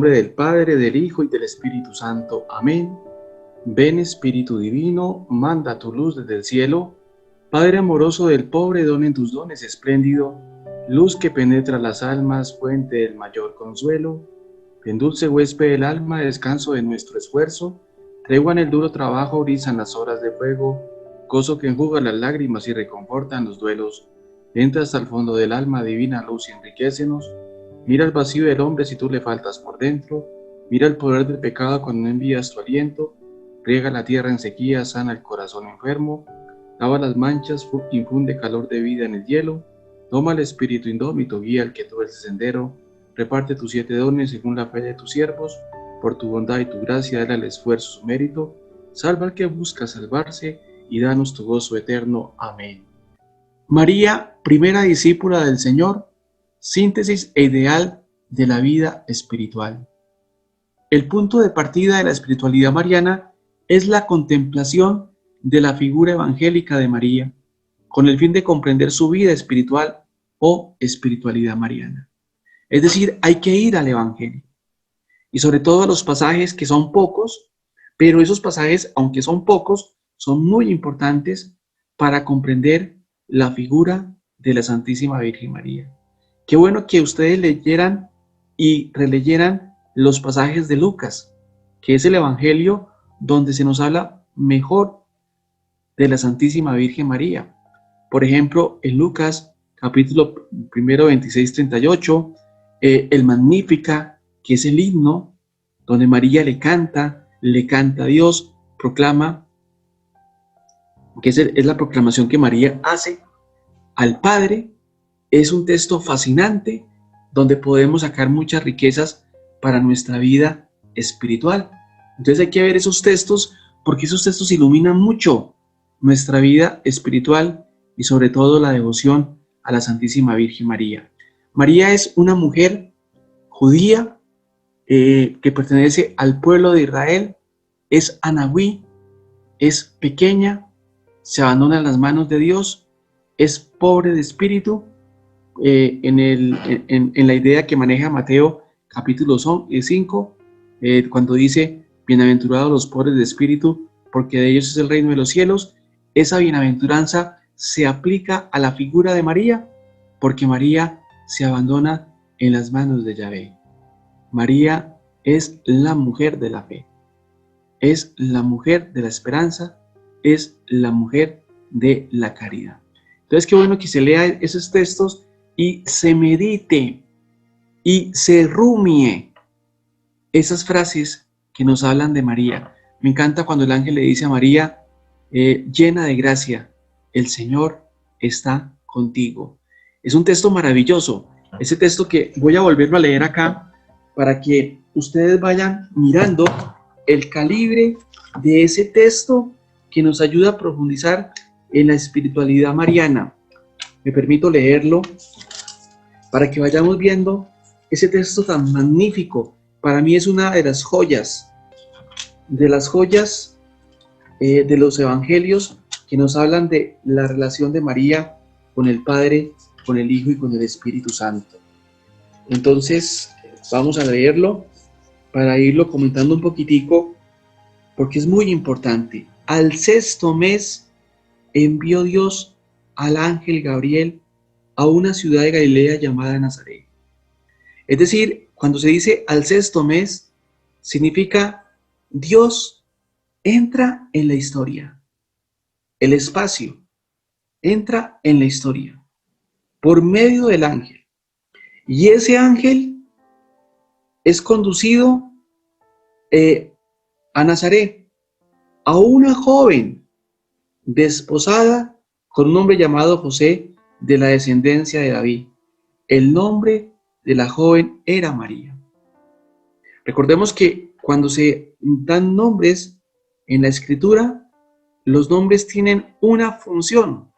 nombre del Padre, del Hijo y del Espíritu Santo. Amén. Ven Espíritu Divino, manda tu luz desde el cielo. Padre amoroso del pobre, don en tus dones espléndido, luz que penetra las almas, fuente del mayor consuelo. En dulce huésped del alma, descanso de nuestro esfuerzo, tregua en el duro trabajo, brizan las horas de fuego, gozo que enjuga las lágrimas y reconfortan los duelos. Entra hasta el fondo del alma, divina luz y enriquécenos. Mira el vacío del hombre si tú le faltas por dentro, mira el poder del pecado cuando no envías tu aliento, riega la tierra en sequía, sana el corazón enfermo, lava las manchas, infunde calor de vida en el hielo, toma el espíritu indómito, guía al que todo ese sendero, reparte tus 7 dones según la fe de tus siervos, por tu bondad y tu gracia dale al esfuerzo su mérito, salva al que busca salvarse y danos tu gozo eterno. Amén. María, primera discípula del Señor, síntesis e ideal de la vida espiritual. El punto de partida de la espiritualidad mariana es la contemplación de la figura evangélica de María, con el fin de comprender su vida espiritual o espiritualidad mariana. Es decir, hay que ir al Evangelio, y sobre todo a los pasajes que son pocos, pero esos pasajes, aunque son pocos, son muy importantes para comprender la figura de la Santísima Virgen María. Qué bueno que ustedes leyeran y releyeran los pasajes de Lucas, que es el Evangelio donde se nos habla mejor de la Santísima Virgen María. Por ejemplo, en Lucas, capítulo 1, 26-38, el Magnífica, que es el himno donde María le canta a Dios, proclama, que es la proclamación que María hace al Padre. Es un texto fascinante donde podemos sacar muchas riquezas para nuestra vida espiritual. Entonces hay que ver esos textos porque esos textos iluminan mucho nuestra vida espiritual y sobre todo la devoción a la Santísima Virgen María. María es una mujer judía que pertenece al pueblo de Israel, es anahuí, es pequeña, se abandona en las manos de Dios, es pobre de espíritu, en la idea que maneja Mateo capítulo 5, cuando dice, bienaventurados los pobres de espíritu, porque de ellos es el reino de los cielos. Esa bienaventuranza se aplica a la figura de María, porque María se abandona en las manos de Yahvé. María es la mujer de la fe, es la mujer de la esperanza, es la mujer de la caridad. Entonces, qué bueno que se lea esos textos y se medite y se rumie esas frases que nos hablan de María. Me encanta cuando el ángel le dice a María, llena de gracia, el Señor está contigo. Es un texto maravilloso, ese texto que voy a volverlo a leer acá para que ustedes vayan mirando el calibre de ese texto que nos ayuda a profundizar en la espiritualidad mariana. Me permito leerlo para que vayamos viendo ese texto tan magnífico. Para mí es una de las joyas de los evangelios que nos hablan de la relación de María con el Padre, con el Hijo y con el Espíritu Santo. Entonces, vamos a leerlo para irlo comentando un poquitico, porque es muy importante. Al 6º mes envió Dios al ángel Gabriel a una ciudad de Galilea llamada Nazaret. Es decir, cuando se dice al 6º mes, significa Dios entra en la historia. El espacio entra en la historia por medio del ángel. Y ese ángel es conducido a Nazaret, a una joven desposada con un hombre llamado José, de la descendencia de David. El nombre de la joven era María. Recordemos que cuando se dan nombres en la escritura, los nombres tienen una función.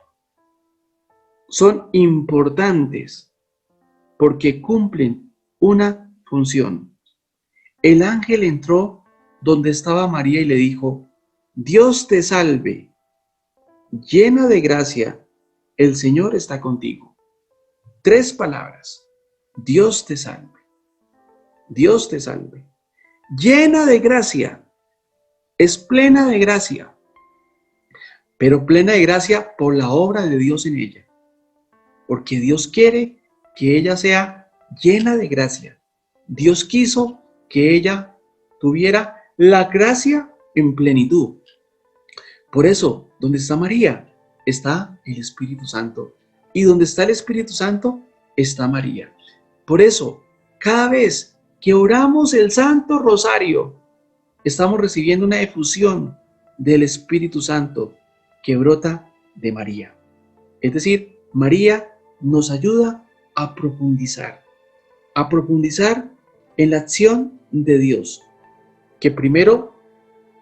Son importantes porque cumplen una función. El ángel entró donde estaba María y le dijo, Dios te salve, llena de gracia, el Señor está contigo. 3 palabras, Dios te salve. Dios te salve. Llena de gracia, es plena de gracia, pero plena de gracia por la obra de Dios en ella. Porque Dios quiere que ella sea llena de gracia. Dios quiso que ella tuviera la gracia en plenitud. Por eso, donde está María, está el Espíritu Santo. Y donde está el Espíritu Santo, está María. Por eso, cada vez que oramos el Santo Rosario, estamos recibiendo una efusión del Espíritu Santo que brota de María. Es decir, María nos ayuda a profundizar en la acción de Dios, que primero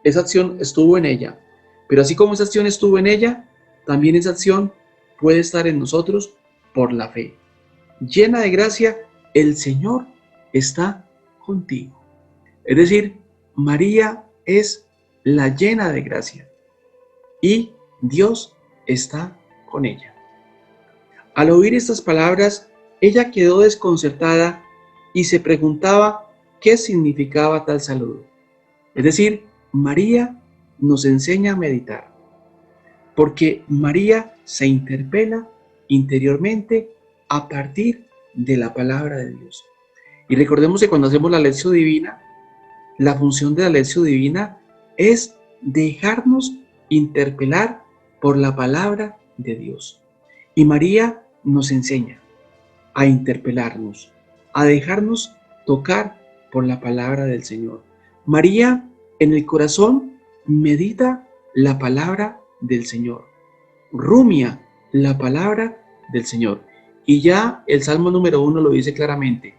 esa acción estuvo en ella, pero así como esa acción estuvo en ella, también esa acción puede estar en nosotros por la fe. Llena de gracia, el Señor está contigo. Es decir, María es la llena de gracia y Dios está con ella. Al oír estas palabras, ella quedó desconcertada y se preguntaba qué significaba tal saludo. Es decir, María nos enseña a meditar, porque María se interpela interiormente a partir de la palabra de Dios. Y recordemos que cuando hacemos la lección divina, la función de la lección divina es dejarnos interpelar por la palabra de Dios. Y María nos enseña a interpelarnos, a dejarnos tocar por la palabra del Señor. María en el corazón medita la palabra del Señor, rumia la palabra del Señor. Y ya el Salmo número 1 lo dice claramente: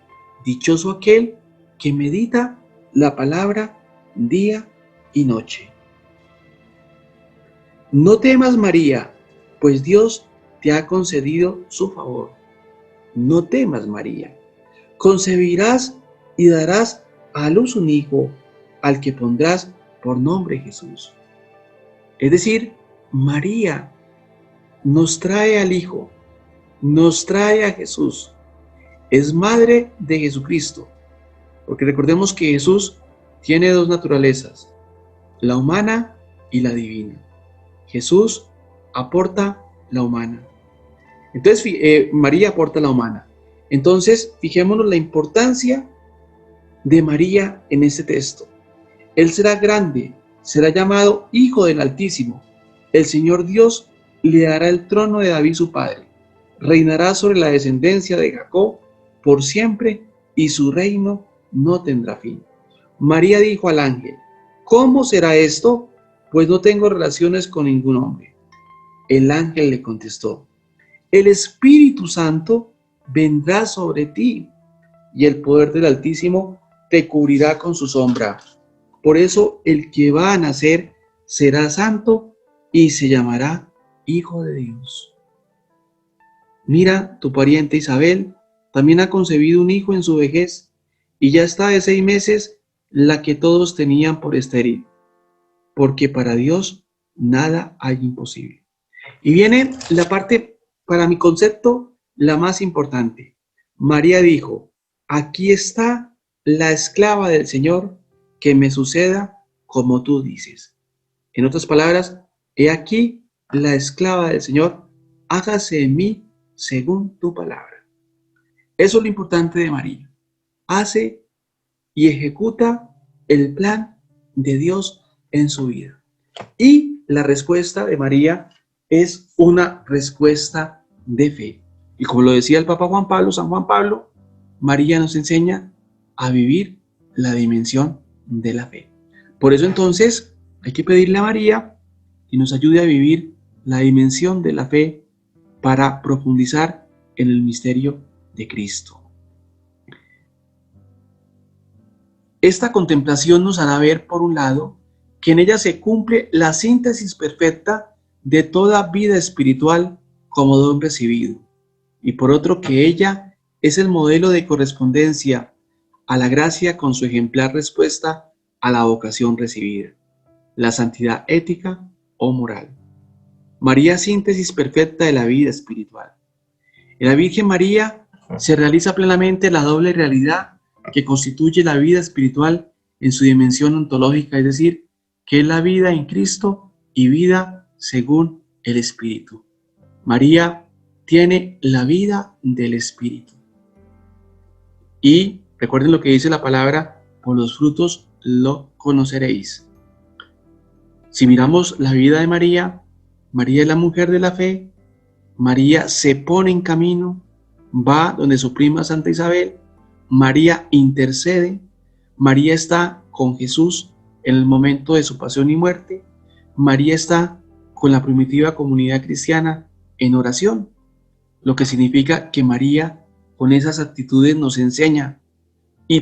dichoso aquel que medita la palabra día y noche. No temas, María, pues Dios te ha concedido su favor. No temas, María. Concebirás y darás a luz un hijo, al que pondrás por nombre Jesús. Es decir, María nos trae al Hijo, nos trae a Jesús. Es madre de Jesucristo, porque recordemos que Jesús tiene dos naturalezas, la humana y la divina. Jesús aporta la humana. Entonces, María aporta la humana. Entonces, fijémonos la importancia de María en este texto. Él será grande, será llamado Hijo del Altísimo. El Señor Dios le dará el trono de David su padre. Reinará sobre la descendencia de Jacob por siempre, y su reino no tendrá fin. María dijo al ángel: ¿cómo será esto? Pues no tengo relaciones con ningún hombre. El ángel le contestó: el Espíritu Santo vendrá sobre ti, y el poder del Altísimo te cubrirá con su sombra. Por eso el que va a nacer será santo y se llamará Hijo de Dios. Mira, tu pariente Isabel también ha concebido un hijo en su vejez, y ya está de 6 meses la que todos tenían por estéril, porque para Dios nada hay imposible. Y viene la parte, para mi concepto, la más importante. María dijo: aquí está la esclava del Señor, que me suceda como tú dices. En otras palabras, he aquí la esclava del Señor, hágase en mí según tu palabra. Eso es lo importante de María. Hace y ejecuta el plan de Dios en su vida. Y la respuesta de María es una respuesta de fe. Y como lo decía el Papa Juan Pablo, San Juan Pablo, María nos enseña a vivir la dimensión de la fe. Por eso entonces hay que pedirle a María que nos ayude a vivir la dimensión de la fe para profundizar en el misterio de Cristo. Esta contemplación nos hará ver, por un lado, que en ella se cumple la síntesis perfecta de toda vida espiritual como don recibido, y por otro, que ella es el modelo de correspondencia a la gracia con su ejemplar respuesta a la vocación recibida, la santidad ética o moral. María, síntesis perfecta de la vida espiritual. En la Virgen María se realiza plenamente la doble realidad que constituye la vida espiritual en su dimensión ontológica, es decir, que es la vida en Cristo y vida según el Espíritu. María tiene la vida del Espíritu. Y recuerden lo que dice la palabra, por los frutos lo conoceréis. Si miramos la vida de María, María es la mujer de la fe, María se pone en camino, va donde su prima Santa Isabel, María intercede, María está con Jesús en el momento de su pasión y muerte, María está con la primitiva comunidad cristiana en oración, lo que significa que María con esas actitudes nos enseña.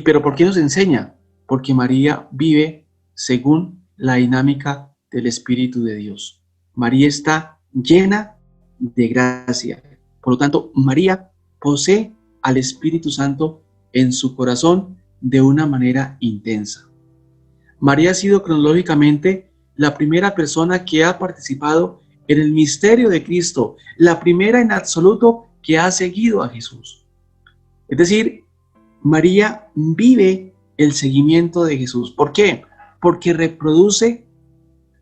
¿Pero por qué nos enseña? Porque María vive según la dinámica del Espíritu de Dios. María está llena de gracia. Por lo tanto, María posee al Espíritu Santo en su corazón de una manera intensa. María ha sido cronológicamente la primera persona que ha participado en el misterio de Cristo, la primera en absoluto que ha seguido a Jesús. Es decir, María vive el seguimiento de Jesús. ¿Por qué? Porque reproduce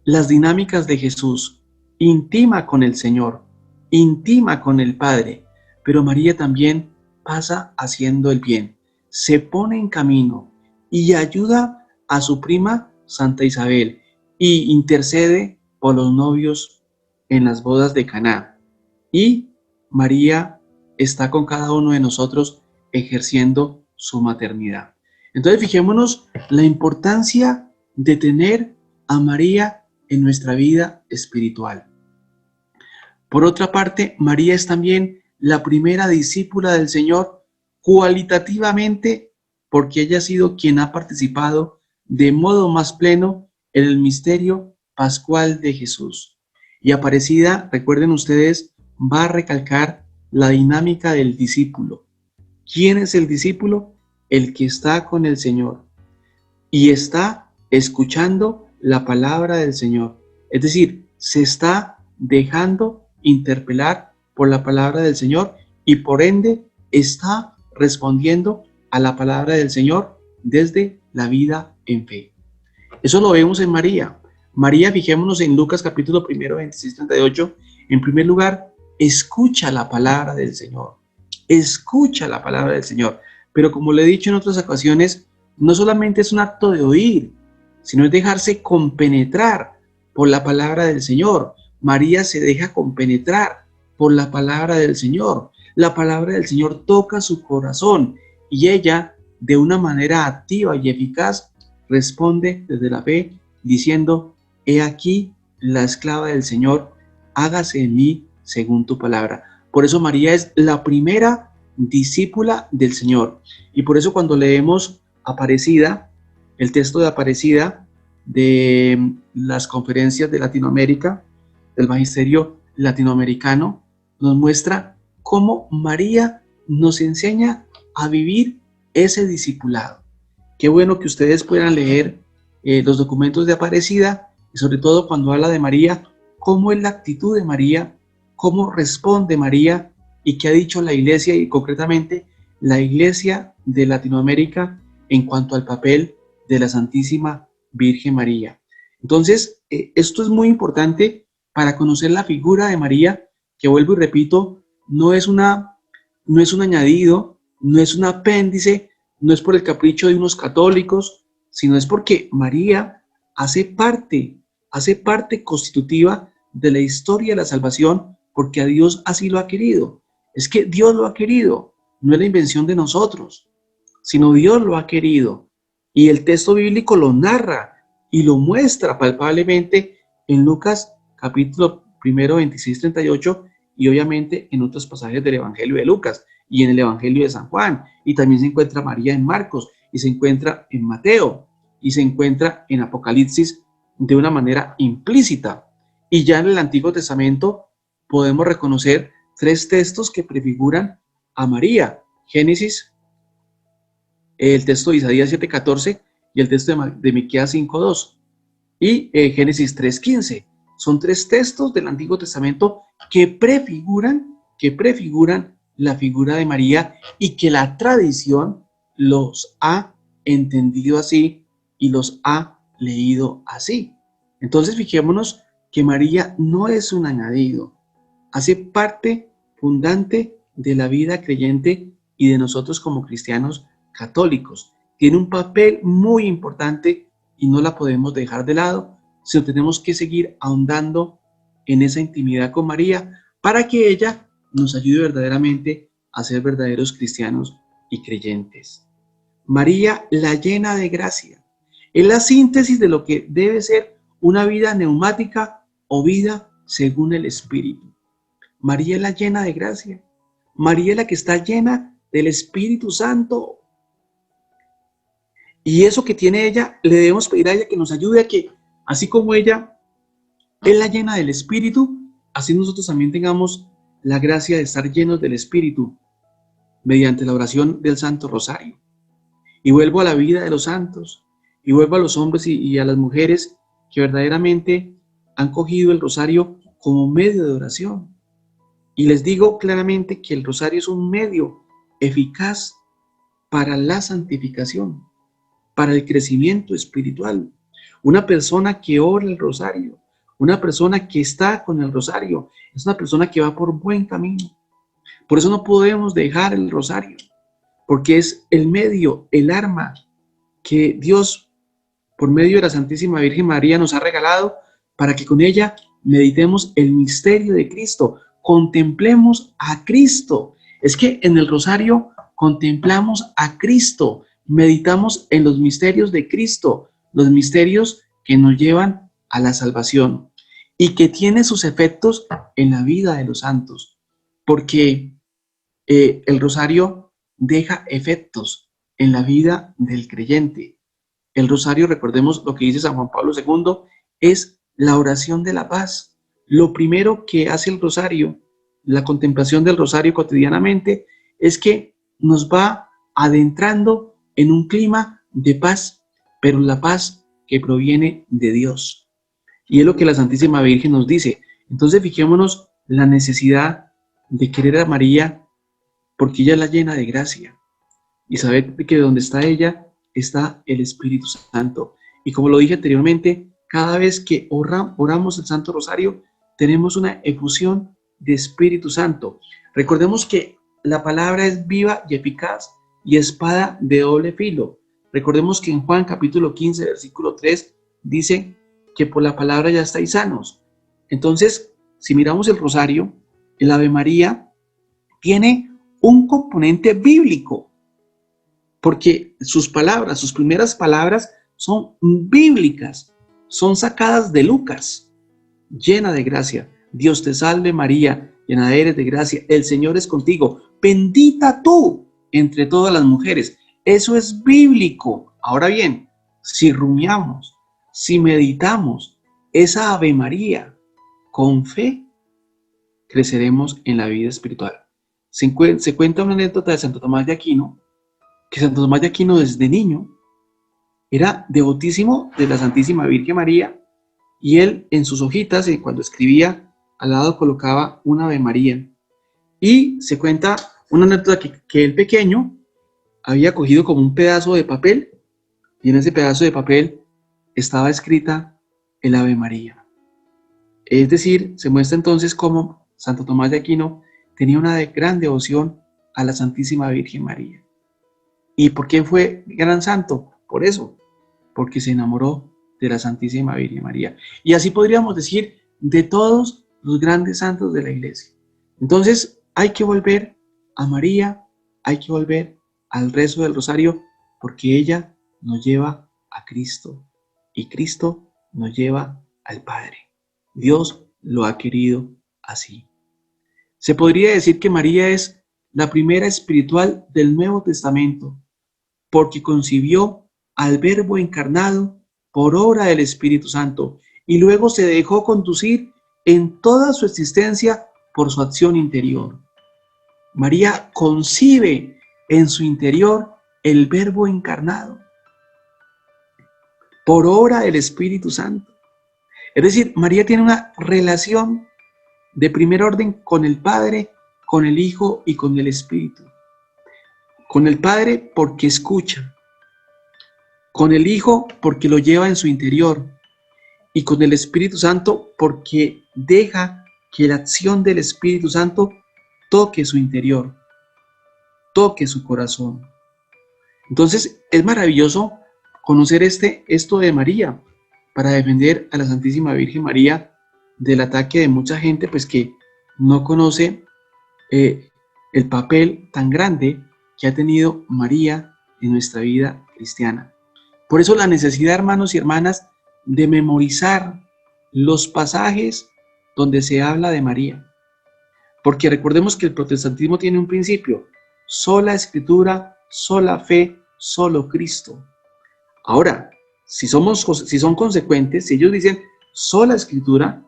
las dinámicas de Jesús, intima con el Señor, intima con el Padre, pero María también pasa haciendo el bien, se pone en camino y ayuda a su prima Santa Isabel y intercede por los novios en las bodas de Caná. Y María está con cada uno de nosotros ejerciendo su maternidad. Entonces fijémonos la importancia de tener a María en nuestra vida espiritual. Por otra parte, María es también la primera discípula del Señor cualitativamente, porque ella ha sido quien ha participado de modo más pleno en el misterio pascual de Jesús. Y Aparecida, recuerden ustedes, va a recalcar la dinámica del discípulo. ¿Quién es el discípulo? El que está con el Señor y está escuchando la palabra del Señor. Es decir, se está dejando interpelar por la palabra del Señor y por ende está respondiendo a la palabra del Señor desde la vida en fe. Eso lo vemos en María. María, fijémonos en Lucas capítulo 1, 26-38. En primer lugar, escucha la palabra del Señor. Escucha la palabra del Señor. Pero como le he dicho en otras ocasiones, no solamente es un acto de oír, sino es dejarse compenetrar por la palabra del Señor. María se deja compenetrar por la palabra del Señor. La palabra del Señor toca su corazón y ella, de una manera activa y eficaz, responde desde la fe diciendo: he aquí la esclava del Señor, hágase en mí según tu palabra. Por eso María es la primera discípula del Señor. Y por eso cuando leemos Aparecida, el texto de Aparecida de las conferencias de Latinoamérica, del magisterio latinoamericano, nos muestra cómo María nos enseña a vivir ese discipulado. Qué bueno que ustedes puedan leer los documentos de Aparecida y sobre todo cuando habla de María, cómo es la actitud de María, cómo responde María y qué ha dicho la Iglesia y concretamente la Iglesia de Latinoamérica en cuanto al papel de la Santísima Virgen María. Entonces, esto es muy importante para conocer la figura de María, que vuelvo y repito, no es un añadido, no es un apéndice, no es por el capricho de unos católicos, sino es porque María hace parte constitutiva de la historia de la salvación, porque a Dios así lo ha querido. Es que Dios lo ha querido, no es la invención de nosotros, sino Dios lo ha querido. Y el texto bíblico lo narra y lo muestra palpablemente en Lucas capítulo 1, 26-38 y obviamente en otros pasajes del Evangelio de Lucas y en el Evangelio de San Juan. Y también se encuentra María en Marcos y se encuentra en Mateo y se encuentra en Apocalipsis de una manera implícita. Y ya en el Antiguo Testamento podemos reconocer 3 textos que prefiguran a María: Génesis, el texto de Isaías 7:14 y el texto de Miqueas 5:2 y Génesis 3:15. Son 3 textos del Antiguo Testamento que prefiguran la figura de María y que la tradición los ha entendido así y los ha leído así. Entonces fijémonos que María no es un añadido, hace parte fundante de la vida creyente y de nosotros como cristianos católicos. Tiene un papel muy importante y no la podemos dejar de lado, sino tenemos que seguir ahondando en esa intimidad con María para que ella nos ayude verdaderamente a ser verdaderos cristianos y creyentes. María, la llena de gracia, es la síntesis de lo que debe ser una vida neumática o vida según el Espíritu. María es la llena de gracia. María es la que está llena del Espíritu Santo. Y eso que tiene ella, le debemos pedir a ella que nos ayude a que, así como ella es la llena del Espíritu, así nosotros también tengamos la gracia de estar llenos del Espíritu mediante la oración del Santo Rosario. Y vuelvo a la vida de los santos, y vuelvo a los hombres y a las mujeres que verdaderamente han cogido el rosario como medio de oración. Y les digo claramente que el rosario es un medio eficaz para la santificación, para el crecimiento espiritual. Una persona que ora el rosario, una persona que está con el rosario, es una persona que va por buen camino. Por eso no podemos dejar el rosario, porque es el medio, el arma que Dios, por medio de la Santísima Virgen María, nos ha regalado para que con ella meditemos el misterio de Cristo, contemplemos a Cristo. Es que en el rosario contemplamos a Cristo, meditamos en los misterios de Cristo, los misterios que nos llevan a la salvación y que tienen sus efectos en la vida de los santos, porque el rosario deja efectos en la vida del creyente. El rosario, recordemos lo que dice San Juan Pablo II, es la oración de la paz. Lo primero que hace el rosario, la contemplación del rosario cotidianamente, es que nos va adentrando en un clima de paz, pero la paz que proviene de Dios. Y es lo que la Santísima Virgen nos dice. Entonces fijémonos la necesidad de querer a María, porque ella es la llena de gracia. Y saber que donde está ella, está el Espíritu Santo. Y como lo dije anteriormente, cada vez que oramos el Santo Rosario, tenemos una efusión de Espíritu Santo. Recordemos que la palabra es viva y eficaz y espada de doble filo. Recordemos que en Juan capítulo 15, versículo 3, dice que por la palabra ya estáis sanos. Entonces, si miramos el rosario, el Ave María tiene un componente bíblico, porque sus palabras, sus primeras palabras son bíblicas, son sacadas de Lucas. Llena de gracia, Dios te salve María, llena eres de gracia, el Señor es contigo, bendita tú entre todas las mujeres. Eso es bíblico. Ahora bien, si rumiamos, si meditamos esa Ave María con fe, creceremos en la vida espiritual. Se cuenta una anécdota de Santo Tomás de Aquino, que Santo Tomás de Aquino desde niño era devotísimo de la Santísima Virgen María, y él en sus hojitas, cuando escribía, al lado colocaba una Ave María. Y se cuenta una anécdota que el pequeño había cogido como un pedazo de papel, y en ese pedazo de papel estaba escrita el Ave María. Es decir, se muestra entonces cómo Santo Tomás de Aquino tenía una gran devoción a la Santísima Virgen María. ¿Y por qué fue gran santo? Por eso, porque se enamoró de la Santísima Virgen María. Y así podríamos decir de todos los grandes santos de la Iglesia. Entonces hay que volver a María, hay que volver al rezo del rosario, porque ella nos lleva a Cristo y Cristo nos lleva al Padre. Dios lo ha querido así. Se podría decir que María es la primera espiritual del Nuevo Testamento, porque concibió al Verbo encarnado por obra del Espíritu Santo y luego se dejó conducir en toda su existencia por su acción interior. María concibe en su interior el Verbo encarnado por obra del Espíritu Santo. Es decir, María tiene una relación de primer orden con el Padre, con el Hijo y con el Espíritu. Con el Padre porque escucha, con el Hijo porque lo lleva en su interior y con el Espíritu Santo porque deja que la acción del Espíritu Santo toque su interior, toque su corazón. Entonces es maravilloso conocer esto de María para defender a la Santísima Virgen María del ataque de mucha gente pues que no conoce el papel tan grande que ha tenido María en nuestra vida cristiana. Por eso la necesidad, hermanos y hermanas, de memorizar los pasajes donde se habla de María. Porque recordemos que el protestantismo tiene un principio: sola Escritura, sola fe, solo Cristo. Ahora, si son consecuentes, si ellos dicen sola Escritura,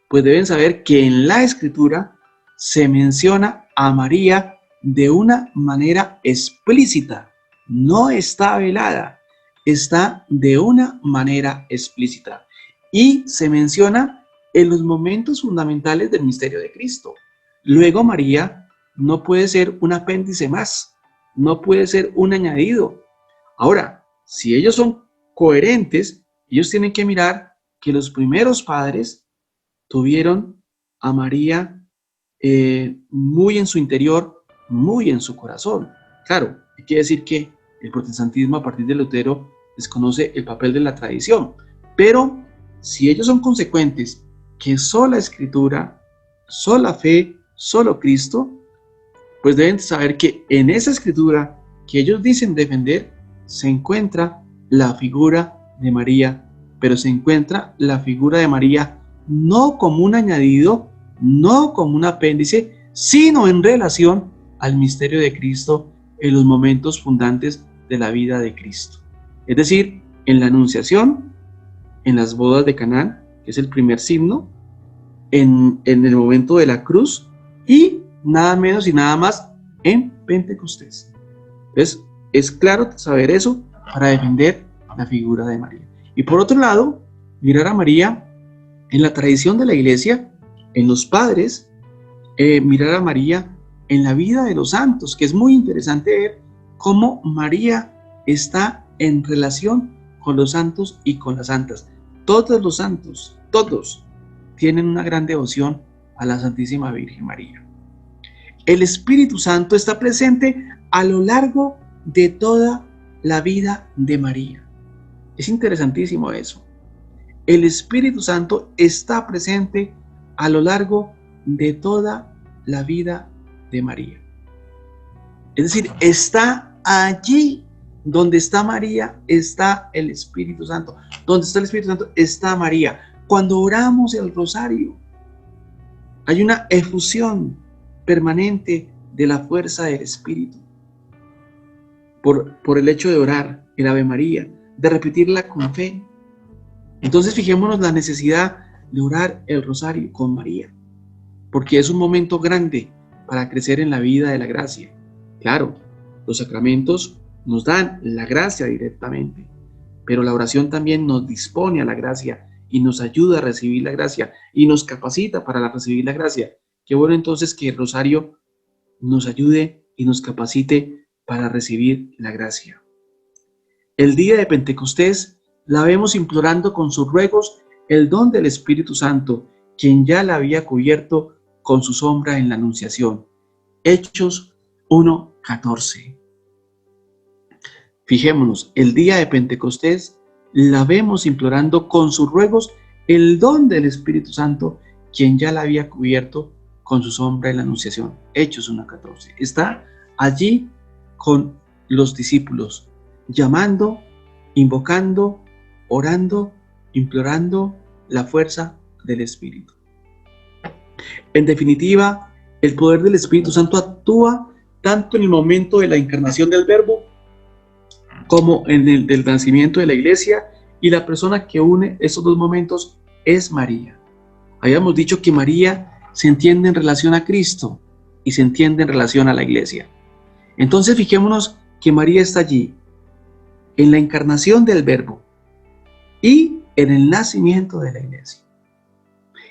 pues deben saber que en la Escritura se menciona a María de una manera explícita, no está velada, está de una manera explícita y se menciona en los momentos fundamentales del misterio de Cristo. Luego María no puede ser un apéndice más, no puede ser un añadido. Ahora, si ellos son coherentes, ellos tienen que mirar que los primeros padres tuvieron a María muy en su interior, muy en su corazón. Claro, hay que decir que el protestantismo a partir de Lutero desconoce el papel de la tradición, pero si ellos son consecuentes que sola Escritura, sola fe, solo Cristo, pues deben saber que en esa Escritura que ellos dicen defender se encuentra la figura de María, pero se encuentra la figura de María no como un añadido, no como un apéndice, sino en relación al misterio de Cristo en los momentos fundantes de la vida de Cristo. Es decir, en la Anunciación, en las bodas de Caná, que es el primer signo, en el momento de la cruz y nada menos y nada más en Pentecostés. Entonces, es claro saber eso para defender la figura de María. Y por otro lado, mirar a María en la tradición de la Iglesia, en los padres, mirar a María en la vida de los santos, que es muy interesante ver cómo María está en relación con los santos y con las santas. Todos los santos, todos, tienen una gran devoción a la Santísima Virgen María. El Espíritu Santo está presente a lo largo de toda la vida de María. Es interesantísimo eso. El Espíritu Santo está presente a lo largo de toda la vida de María. Es decir, está allí donde está María, está el Espíritu Santo. Donde está el Espíritu Santo, está María. Cuando oramos el rosario, hay una efusión permanente de la fuerza del Espíritu. Por el hecho de orar el Ave María, de repetirla con fe. Entonces fijémonos la necesidad de orar el rosario con María, porque es un momento grande para crecer en la vida de la gracia. Claro, los sacramentos nos dan la gracia directamente, pero la oración también nos dispone a la gracia y nos ayuda a recibir la gracia y nos capacita para recibir la gracia. Qué bueno entonces que el rosario nos ayude y nos capacite para recibir la gracia. El día de Pentecostés la vemos implorando con sus ruegos el don del Espíritu Santo, quien ya la había cubierto con su sombra en la Anunciación. Hechos 1:14. Fijémonos, el día de Pentecostés la vemos implorando con sus ruegos el don del Espíritu Santo, quien ya la había cubierto con su sombra en la Anunciación. Hechos 1:14. Está allí con los discípulos, llamando, invocando, orando, implorando la fuerza del Espíritu. En definitiva, el poder del Espíritu Santo actúa tanto en el momento de la encarnación del Verbo como en el del nacimiento de la Iglesia, y la persona que une esos dos momentos es María. Habíamos dicho que María se entiende en relación a Cristo y se entiende en relación a la Iglesia. Entonces fijémonos que María está allí, en la encarnación del Verbo y en el nacimiento de la Iglesia.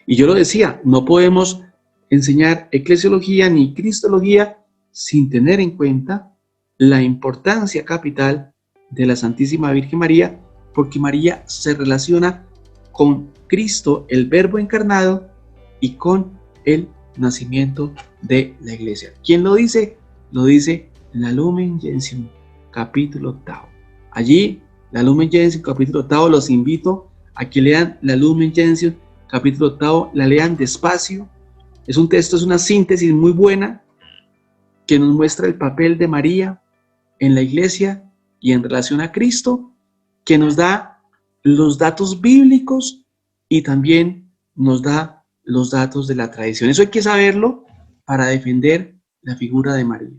Y yo lo decía, no podemos enseñar eclesiología ni cristología sin tener en cuenta la importancia capital de la Santísima Virgen María, porque María se relaciona con Cristo, el Verbo encarnado, y con el nacimiento de la Iglesia. ¿Quién lo dice? Lo dice la Lumen Gentium, capítulo 8. Allí, la Lumen Gentium, capítulo 8, los invito a que lean la Lumen Gentium, capítulo 8, la lean despacio. Es un texto, es una síntesis muy buena que nos muestra el papel de María en la Iglesia y en relación a Cristo, que nos da los datos bíblicos y también nos da los datos de la tradición. Eso hay que saberlo para defender la figura de María.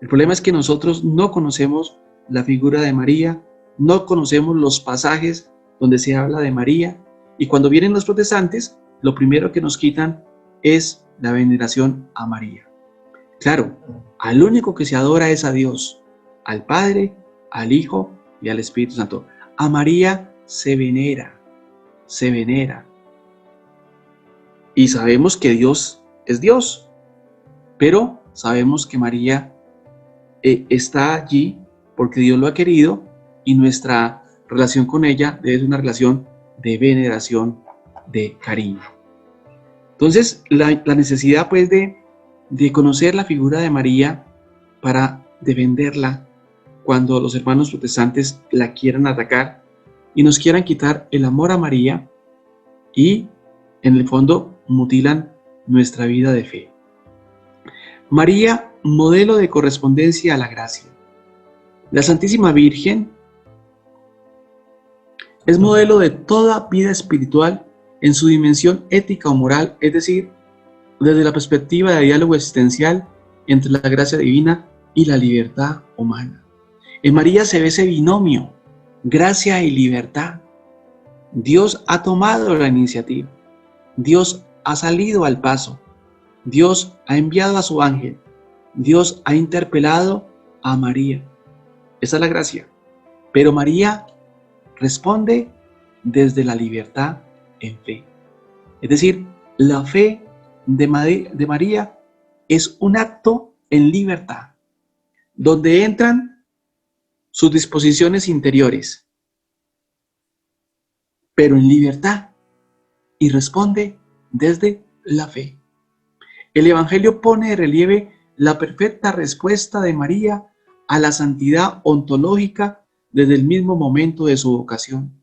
El problema es que nosotros no conocemos la figura de María, no conocemos los pasajes donde se habla de María, y cuando vienen los protestantes, lo primero que nos quitan es la veneración a María. Claro, al único que se adora es a Dios, al Padre, al Hijo y al Espíritu Santo. A María se venera. Y sabemos que Dios es Dios, pero sabemos que María está allí porque Dios lo ha querido, y nuestra relación con ella debe ser una relación de veneración, de cariño. Entonces, la necesidad pues de conocer la figura de María para defenderla cuando los hermanos protestantes la quieran atacar y nos quieran quitar el amor a María, y en el fondo mutilan nuestra vida de fe. María, modelo de correspondencia a la gracia. La Santísima Virgen es modelo de toda vida espiritual en su dimensión ética o moral, es decir, desde la perspectiva de diálogo existencial entre la gracia divina y la libertad humana. En María se ve ese binomio, gracia y libertad. Dios ha tomado la iniciativa, Dios ha salido al paso, Dios ha enviado a su ángel, Dios ha interpelado a María. Esa es la gracia. Pero María responde desde la libertad en fe. Es decir, la fe de María es un acto en libertad, donde entran sus disposiciones interiores, pero en libertad, y responde desde la fe. El Evangelio pone de relieve la perfecta respuesta de María a la santidad ontológica desde el mismo momento de su vocación.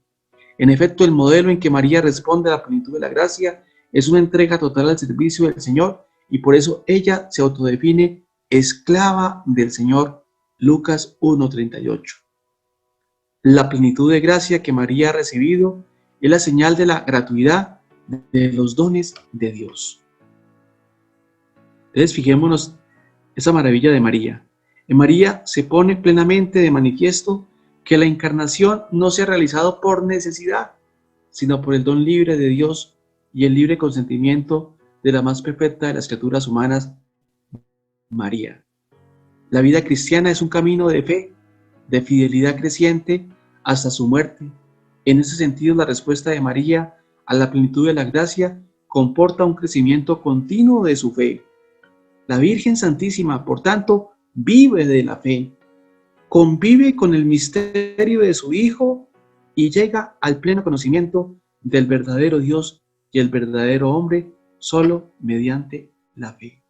En efecto, el modelo en que María responde a la plenitud de la gracia es una entrega total al servicio del Señor, y por eso ella se autodefine esclava del Señor. Lucas 1:38. La plenitud de gracia que María ha recibido es la señal de la gratuidad de los dones de Dios. Entonces, fijémonos esa maravilla de María. En María se pone plenamente de manifiesto que la encarnación no se ha realizado por necesidad, sino por el don libre de Dios y el libre consentimiento de la más perfecta de las criaturas humanas, María. La vida cristiana es un camino de fe, de fidelidad creciente hasta su muerte. En ese sentido, la respuesta de María a la plenitud de la gracia comporta un crecimiento continuo de su fe. La Virgen Santísima, por tanto, vive de la fe, convive con el misterio de su Hijo y llega al pleno conocimiento del verdadero Dios y el verdadero hombre solo mediante la fe.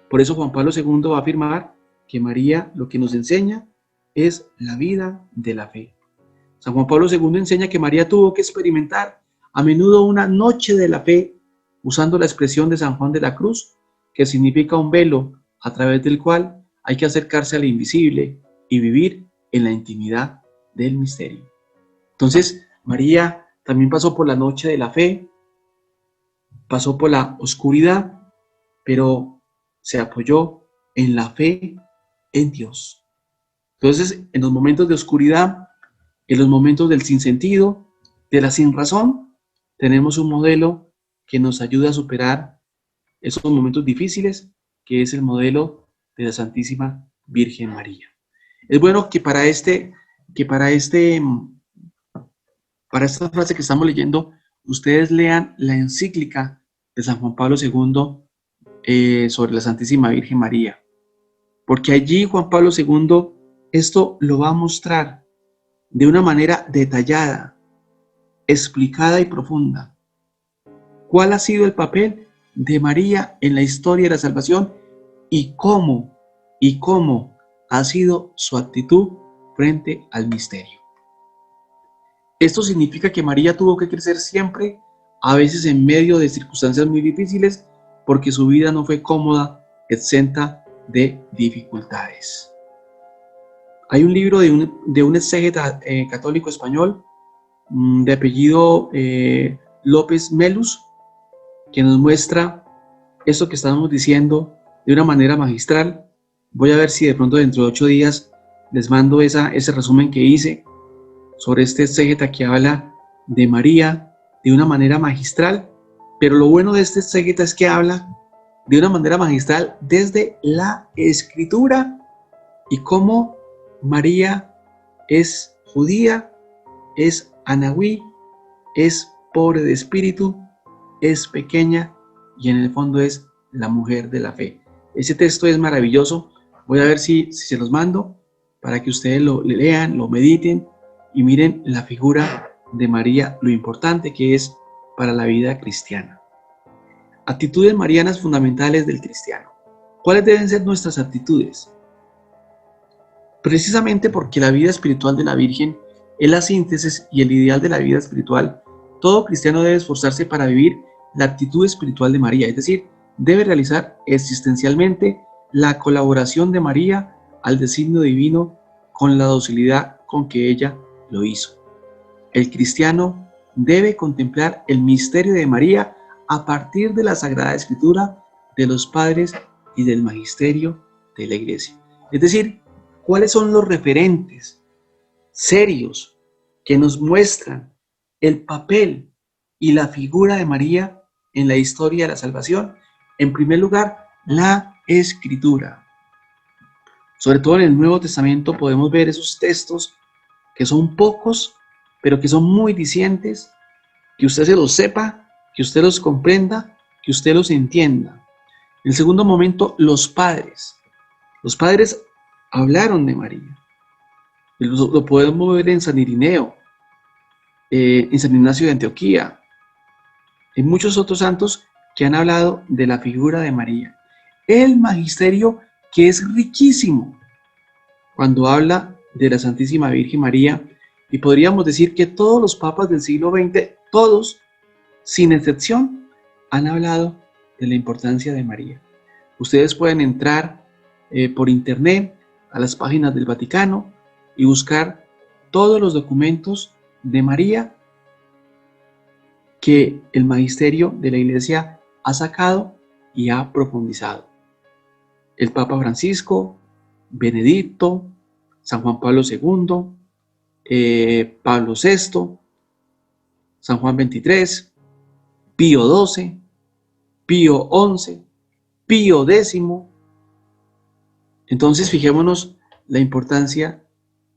Por eso Juan Pablo II va a afirmar que María lo que nos enseña es la vida de la fe. San Juan Pablo II enseña que María tuvo que experimentar a menudo una noche de la fe, usando la expresión de San Juan de la Cruz, que significa un velo a través del cual hay que acercarse al invisible y vivir en la intimidad del misterio. Entonces, María también pasó por la noche de la fe, pasó por la oscuridad, pero se apoyó en la fe en Dios. Entonces, en los momentos de oscuridad, en los momentos del sinsentido, de la sinrazón, tenemos un modelo que nos ayuda a superar esos momentos difíciles, que es el modelo de la Santísima Virgen María. Es bueno que para esta frase que estamos leyendo, ustedes lean la encíclica de San Juan Pablo II sobre la Santísima Virgen María. porque allí Juan Pablo II esto lo va a mostrar de una manera detallada, explicada y profunda. ¿Cuál ha sido el papel de María en la historia de la salvación y cómo ha sido su actitud frente al misterio? Esto significa que María tuvo que crecer siempre, a veces en medio de circunstancias muy difíciles, porque su vida no fue cómoda, exenta de dificultades. Hay un libro de un exégeta católico español de apellido López Melús, que nos muestra esto que estábamos diciendo de una manera magistral. Voy a ver si de pronto dentro de 8 días les mando ese resumen que hice sobre este exégeta que habla de María de una manera magistral, pero lo bueno de este exégeta es que habla de una manera magistral desde la Escritura y cómo María es judía, es anahuí, es pobre de espíritu, es pequeña y en el fondo es la mujer de la fe. Ese texto es maravilloso. Voy a ver si se los mando para que ustedes lo lean, lo mediten y miren la figura de María, lo importante que es para la vida cristiana. Actitudes marianas fundamentales del cristiano. ¿Cuáles deben ser nuestras actitudes? Precisamente porque la vida espiritual de la Virgen es la síntesis y el ideal de la vida espiritual, todo cristiano debe esforzarse para vivir la actitud espiritual de María, es decir, debe realizar existencialmente la colaboración de María al designio divino con la docilidad con que ella lo hizo. El cristiano debe contemplar el misterio de María a partir de la Sagrada Escritura, de los padres y del magisterio de la Iglesia. Es decir, ¿cuáles son los referentes serios que nos muestran el papel y la figura de María en la historia de la salvación? En primer lugar, la Escritura. Sobre todo en el Nuevo Testamento podemos ver esos textos que son pocos, pero que son muy dicientes, que usted se los sepa, que usted los comprenda, que usted los entienda. En segundo momento, los padres. Los padres hablaron de María. Lo podemos ver en San Irineo, en San Ignacio de Antioquía, en muchos otros santos que han hablado de la figura de María. El magisterio que es riquísimo cuando habla de la Santísima Virgen María, y podríamos decir que todos los papas del siglo XX, todos, sin excepción, han hablado de la importancia de María. Ustedes pueden entrar por internet a las páginas del Vaticano y buscar todos los documentos de María que el magisterio de la Iglesia ha sacado y ha profundizado. El Papa Francisco, Benedicto, San Juan Pablo II, Pablo VI, San Juan XXIII, Pío XII, Pío XI, Pío X. Entonces fijémonos la importancia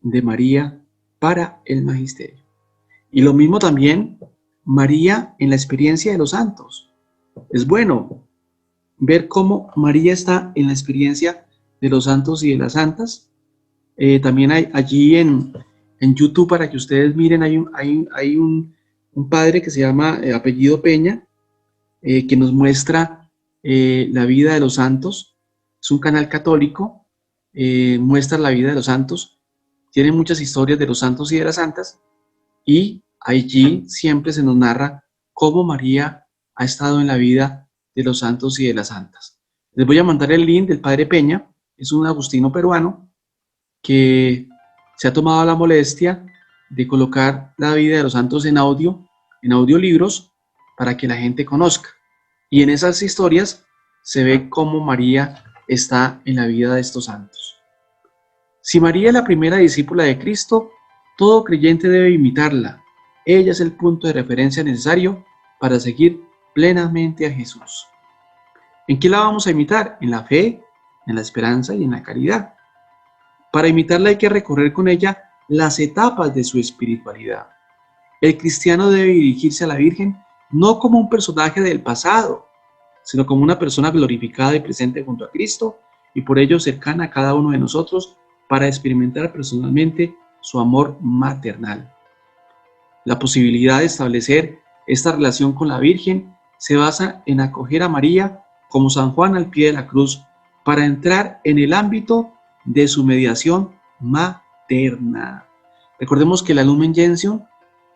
de María para el magisterio. Y lo mismo también María en la experiencia de los santos. Es bueno ver cómo María está en la experiencia de los santos y de las santas. También hay allí en YouTube, para que ustedes miren, hay un padre que se llama apellido Peña, que nos muestra la vida de los santos. Es un canal católico, muestra la vida de los santos, tiene muchas historias de los santos y de las santas, y allí siempre se nos narra cómo María ha estado en la vida de los santos y de las santas. Les voy a mandar el link del padre Peña, es un agustino peruano que se ha tomado la molestia de colocar la vida de los santos en audiolibros, para que la gente conozca. Y en esas historias se ve cómo María está en la vida de estos santos. Si María es la primera discípula de Cristo, todo creyente debe imitarla. Ella es el punto de referencia necesario para seguir plenamente a Jesús. ¿En qué la vamos a imitar? En la fe, en la esperanza y en la caridad. Para imitarla hay que recorrer con ella las etapas de su espiritualidad. El cristiano debe dirigirse a la Virgen no como un personaje del pasado, sino como una persona glorificada y presente junto a Cristo y por ello cercana a cada uno de nosotros para experimentar personalmente su amor maternal. La posibilidad de establecer esta relación con la Virgen se basa en acoger a María como San Juan al pie de la cruz para entrar en el ámbito de su mediación materna. Recordemos que la Lumen Gentium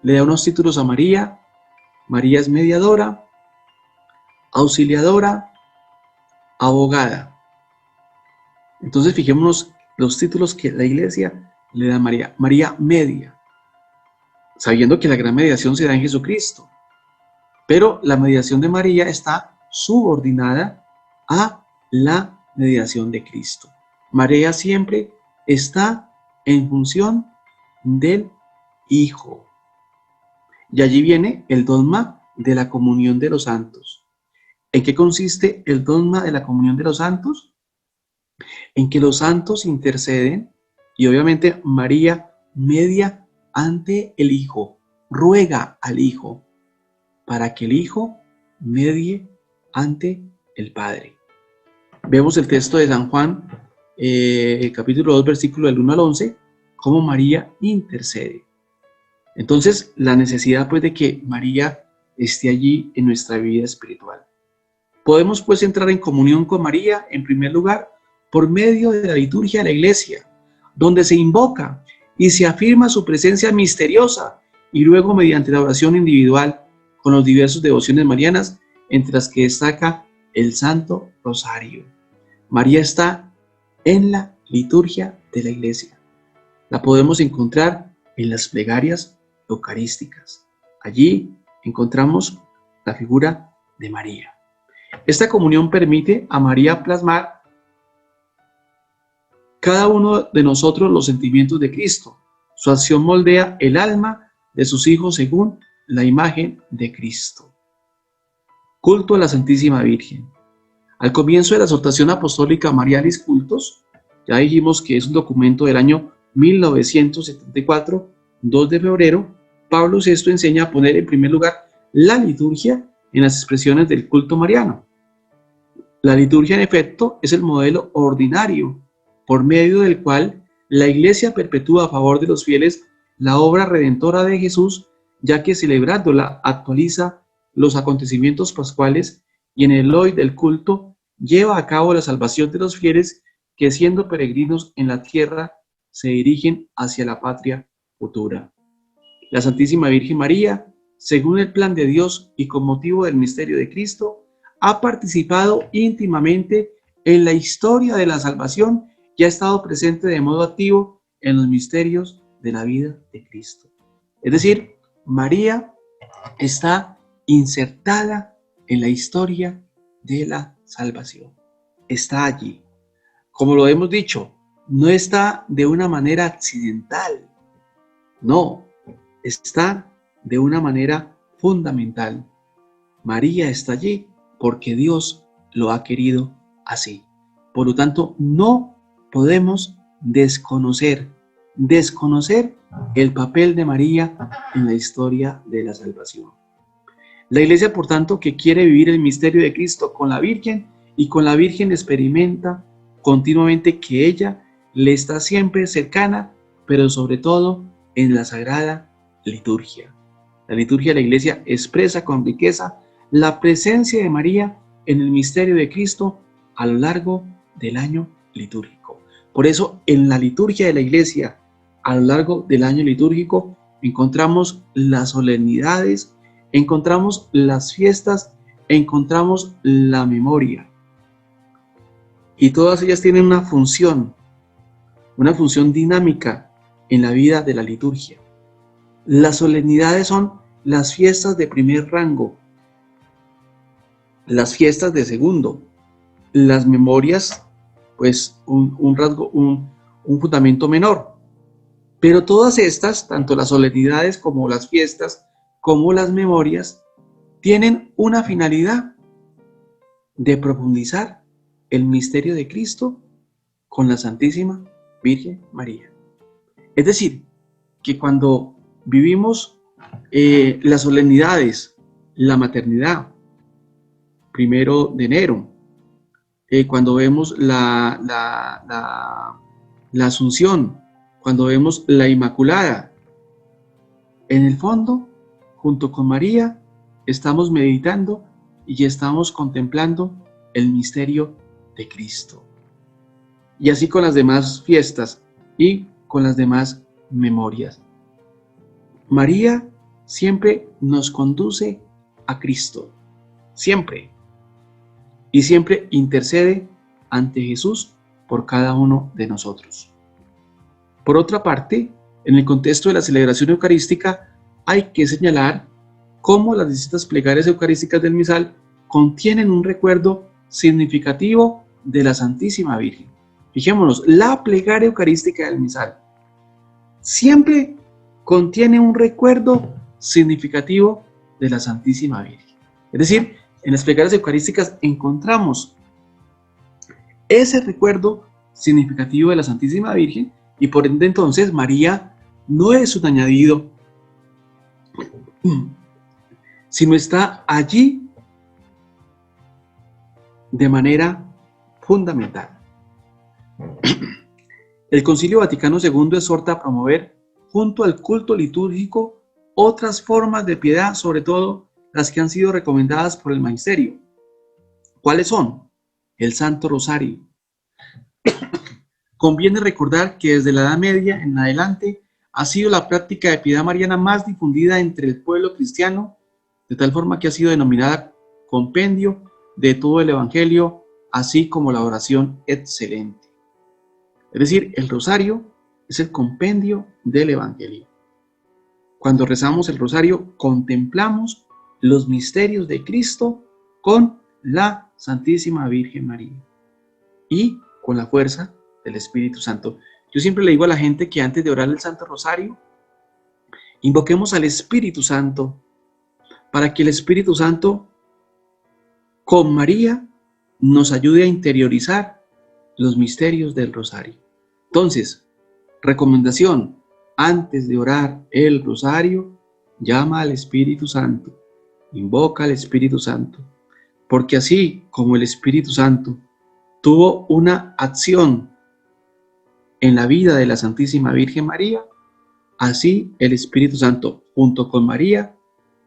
le da unos títulos a María. María es mediadora, auxiliadora, abogada. Entonces fijémonos los títulos que la Iglesia le da a María. María media, sabiendo que la gran mediación se da en Jesucristo. Pero la mediación de María está subordinada a la mediación de Cristo. María siempre está en función del Hijo. Y allí viene el dogma de la comunión de los santos. ¿En qué consiste el dogma de la comunión de los santos? En que los santos interceden y obviamente María media ante el Hijo, ruega al Hijo para que el Hijo medie ante el Padre. Vemos el texto de San Juan, capítulo 2, versículo del 1 al 11, cómo María intercede. Entonces, la necesidad pues de que María esté allí en nuestra vida espiritual. Podemos pues entrar en comunión con María, en primer lugar, por medio de la liturgia de la Iglesia, donde se invoca y se afirma su presencia misteriosa, y luego mediante la oración individual con los diversos devociones marianas, entre las que destaca el Santo Rosario. María está en la liturgia de la Iglesia. La podemos encontrar en las plegarias eucarísticas. Allí encontramos la figura de María. Esta comunión permite a María plasmar cada uno de nosotros los sentimientos de Cristo. Su acción moldea el alma de sus hijos según la imagen de Cristo. Culto a la Santísima Virgen. Al comienzo de la exhortación apostólica Marialis Cultos, ya dijimos que es un documento del año 1974, 2 de febrero, Pablo VI enseña a poner en primer lugar la liturgia en las expresiones del culto mariano. La liturgia, en efecto, es el modelo ordinario por medio del cual la Iglesia perpetúa a favor de los fieles la obra redentora de Jesús, ya que celebrándola actualiza los acontecimientos pascuales y en el hoy del culto lleva a cabo la salvación de los fieles que siendo peregrinos en la tierra se dirigen hacia la patria futura. La Santísima Virgen María, según el plan de Dios y con motivo del misterio de Cristo, ha participado íntimamente en la historia de la salvación y ha estado presente de modo activo en los misterios de la vida de Cristo. Es decir, María está insertada en la historia de la salvación. Está allí. Como lo hemos dicho, no está de una manera accidental. No, está de una manera fundamental. María está allí porque Dios lo ha querido así. Por lo tanto, no podemos desconocer el papel de María en la historia de la salvación. La Iglesia, por tanto, que quiere vivir el misterio de Cristo con la Virgen y con la Virgen experimenta continuamente que ella le está siempre cercana, pero sobre todo en la Sagrada Liturgia. La liturgia de la Iglesia expresa con riqueza la presencia de María en el misterio de Cristo a lo largo del año litúrgico. Por eso, en la liturgia de la Iglesia, a lo largo del año litúrgico, encontramos las solemnidades, encontramos las fiestas, encontramos la memoria. Y todas ellas tienen una función dinámica en la vida de la liturgia. Las solemnidades son las fiestas de primer rango, las fiestas de segundo, las memorias, pues un fundamento menor. Pero todas estas, tanto las solemnidades como las fiestas, como las memorias, tienen una finalidad de profundizar el misterio de Cristo con la Santísima Virgen María. Es decir, que cuando vivimos las solemnidades, la maternidad, 1 de enero, cuando vemos la Asunción, cuando vemos la Inmaculada. En el fondo, junto con María, estamos meditando y estamos contemplando el misterio de Cristo. Y así con las demás fiestas y con las demás memorias. María siempre nos conduce a Cristo, siempre. Y siempre intercede ante Jesús por cada uno de nosotros. Por otra parte, en el contexto de la celebración eucarística, hay que señalar cómo las distintas plegarias eucarísticas del misal contienen un recuerdo significativo de la Santísima Virgen. Fijémonos, la plegaria eucarística del misal siempre contiene un recuerdo significativo de la Santísima Virgen. Es decir, en las plegarias eucarísticas encontramos ese recuerdo significativo de la Santísima Virgen y por ende entonces María no es un añadido, sino está allí de manera fundamental. El Concilio Vaticano II exhorta a promover, junto al culto litúrgico, otras formas de piedad, sobre todo las que han sido recomendadas por el Magisterio. ¿Cuáles son? El Santo Rosario. Conviene recordar que desde la Edad Media en adelante ha sido la práctica de piedad mariana más difundida entre el pueblo cristiano, de tal forma que ha sido denominada compendio de todo el Evangelio, así como la oración excelente. Es decir, el rosario es el compendio del Evangelio. Cuando rezamos el rosario, contemplamos los misterios de Cristo con la Santísima Virgen María y con la fuerza del Espíritu Santo. Yo siempre le digo a la gente que antes de orar el Santo Rosario, invoquemos al Espíritu Santo para que el Espíritu Santo con María nos ayude a interiorizar los misterios del rosario. Entonces, recomendación, antes de orar el rosario, llama al Espíritu Santo, invoca al Espíritu Santo, porque así como el Espíritu Santo tuvo una acción en la vida de la Santísima Virgen María, así el Espíritu Santo junto con María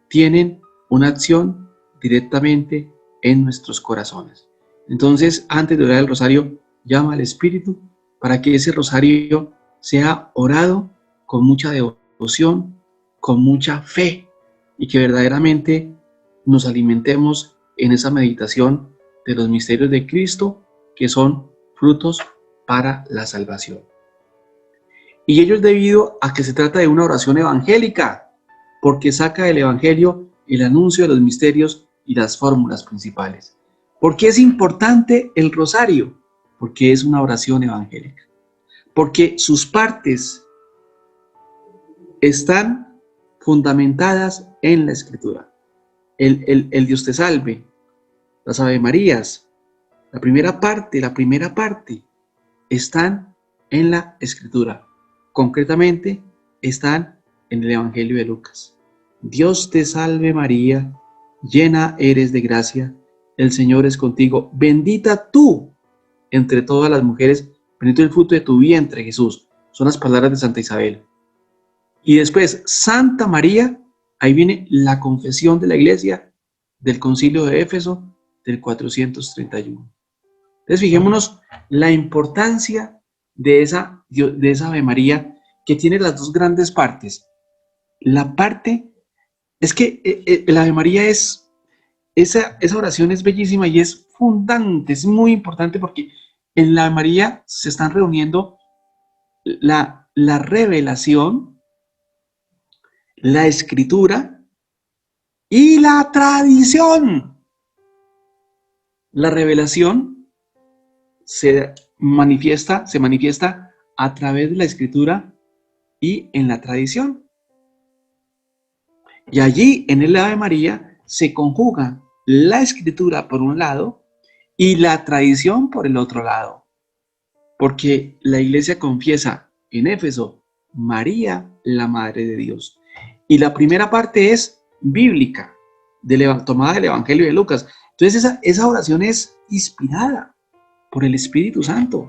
tienen una acción directamente en nuestros corazones. Entonces, antes de orar el rosario, llama al Espíritu para que ese rosario sea orado con mucha devoción, con mucha fe, y que verdaderamente nos alimentemos en esa meditación de los misterios de Cristo, que son frutos para la salvación. Y ello es debido a que se trata de una oración evangélica, porque saca del Evangelio el anuncio de los misterios y las fórmulas principales. ¿Por qué es importante el rosario? Porque es una oración evangélica. Porque sus partes están fundamentadas en la Escritura. El Dios te salve, las Ave Marías, la primera parte están en la Escritura. Concretamente, están en el Evangelio de Lucas. Dios te salve María, llena eres de gracia, el Señor es contigo, bendita tú entre todas las mujeres, bendito el fruto de tu vientre, Jesús. Son las palabras de Santa Isabel. Y después, Santa María, ahí viene la confesión de la Iglesia del Concilio de Éfeso del 431. Entonces, fijémonos la importancia de esa Ave María, que tiene las dos grandes partes. La parte, es que la Ave María esa oración es bellísima y es fundante, es muy importante porque en la Ave María se están reuniendo la revelación, la Escritura y la tradición. La revelación se manifiesta a través de la Escritura y en la tradición. Y allí en el Ave María se conjuga la Escritura por un lado y la tradición por el otro lado. Porque la Iglesia confiesa en Éfeso María, la Madre de Dios. Y la primera parte es bíblica, tomada del Evangelio de Lucas. Entonces esa oración es inspirada. por el Espíritu Santo.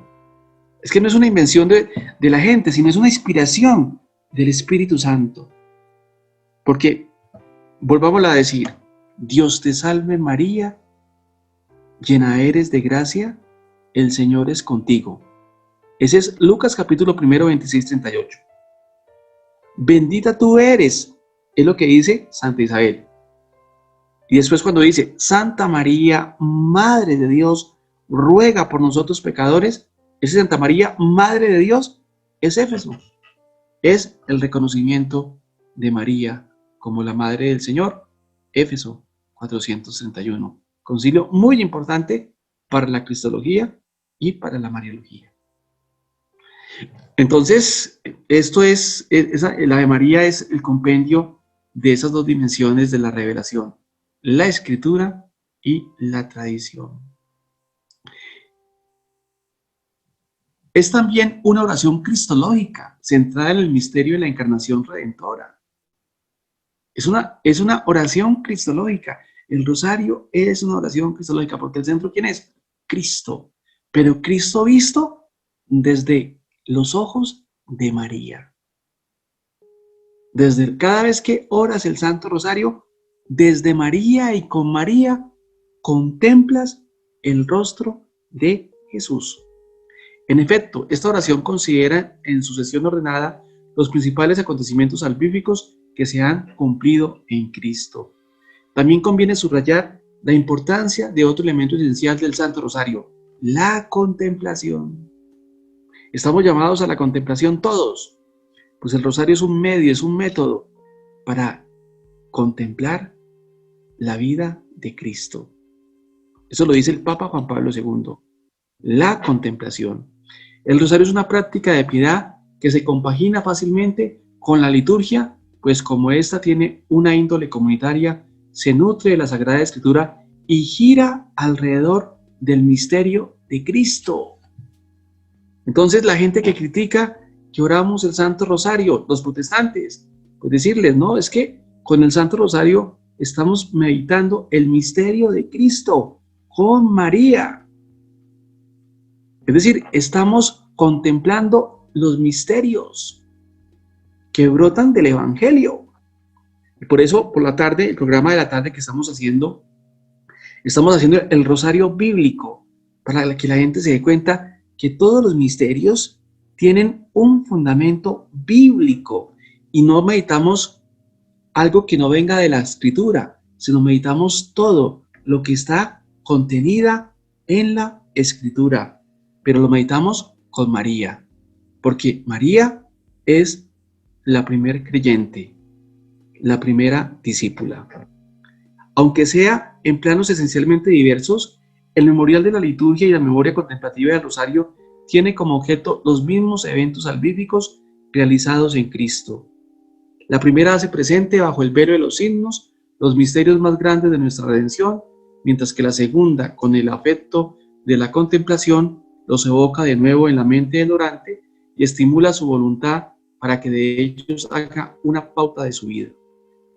Es que no es una invención de la gente, sino es una inspiración del Espíritu Santo. Porque, volvámoslo a decir, Dios te salve María, llena eres de gracia, el Señor es contigo. Ese es Lucas capítulo 1, 26, 38. Bendita tú eres, es lo que dice Santa Isabel. Y después cuando dice, Santa María, Madre de Dios, ruega por nosotros pecadores, ese Santa María, Madre de Dios, es Éfeso. Es el reconocimiento de María como la Madre del Señor. Éfeso 431. Concilio muy importante para la cristología y para la mariología. Entonces, la de María es el compendio de esas dos dimensiones de la revelación, la escritura y la tradición. Es también una oración cristológica, centrada en el misterio de la encarnación redentora. Es una oración cristológica. El rosario es una oración cristológica, porque el centro, ¿quién es? Cristo. Pero Cristo visto desde los ojos de María. Cada vez que oras el Santo Rosario, desde María y con María, contemplas el rostro de Jesús. En efecto, esta oración considera en sucesión ordenada los principales acontecimientos salvíficos que se han cumplido en Cristo. También conviene subrayar la importancia de otro elemento esencial del Santo Rosario, la contemplación. Estamos llamados a la contemplación todos, pues el rosario es un medio, es un método para contemplar la vida de Cristo. Eso lo dice el Papa Juan Pablo II. La contemplación. El rosario es una práctica de piedad que se compagina fácilmente con la liturgia, pues como ésta tiene una índole comunitaria, se nutre de la Sagrada Escritura y gira alrededor del misterio de Cristo. Entonces la gente que critica que oramos el Santo Rosario, los protestantes, pues decirles, no, es que con el Santo Rosario estamos meditando el misterio de Cristo con María. Es decir, estamos contemplando los misterios que brotan del Evangelio. Y por eso, por la tarde, el programa de la tarde que estamos haciendo el rosario bíblico, para que la gente se dé cuenta que todos los misterios tienen un fundamento bíblico y no meditamos algo que no venga de la Escritura, sino meditamos todo lo que está contenida en la Escritura, pero lo meditamos con María, porque María es la primer creyente, la primera discípula. Aunque sea en planos esencialmente diversos, el memorial de la liturgia y la memoria contemplativa del rosario tiene como objeto los mismos eventos salvíficos realizados en Cristo. La primera hace presente bajo el velo de los signos los misterios más grandes de nuestra redención, mientras que la segunda, con el afecto de la contemplación, los evoca de nuevo en la mente del orante y estimula su voluntad para que de ellos haga una pauta de su vida.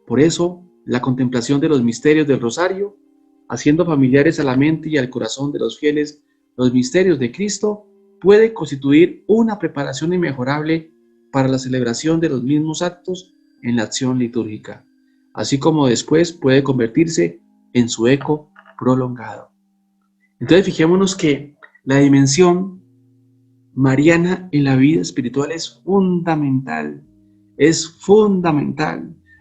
Por eso, la contemplación de los misterios del rosario, haciendo familiares a la mente y al corazón de los fieles los misterios de Cristo, puede constituir una preparación inmejorable para la celebración de los mismos actos en la acción litúrgica, así como después puede convertirse en su eco prolongado. Entonces fijémonos que la dimensión mariana en la vida espiritual es fundamental,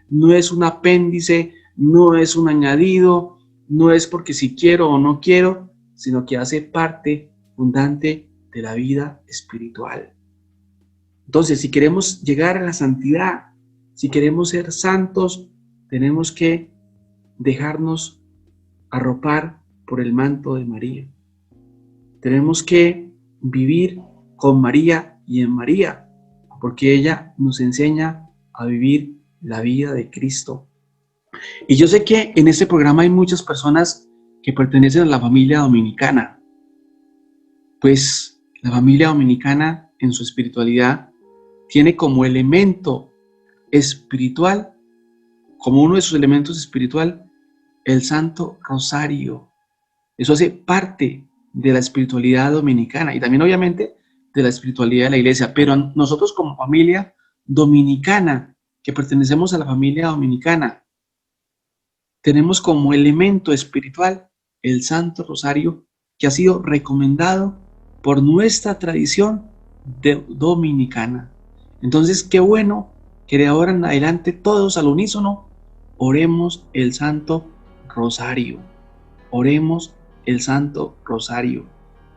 no es un apéndice, no es un añadido, no es porque si quiero o no quiero, sino que hace parte fundante de la vida espiritual. Entonces, si queremos llegar a la santidad, si queremos ser santos, tenemos que dejarnos arropar por el manto de María. Tenemos que vivir con María y en María, porque ella nos enseña a vivir la vida de Cristo. Y yo sé que en este programa hay muchas personas que pertenecen a la familia dominicana. Pues la familia dominicana en su espiritualidad tiene como elemento espiritual, como uno de sus elementos espiritual, el Santo Rosario. Eso hace parte de la espiritualidad dominicana y también obviamente de la espiritualidad de la iglesia, pero nosotros como familia dominicana, que pertenecemos a la familia dominicana, tenemos como elemento espiritual el Santo Rosario, que ha sido recomendado por nuestra tradición dominicana. Entonces, qué bueno que de ahora en adelante todos al unísono oremos el Santo Rosario. Oremos el Santo Rosario.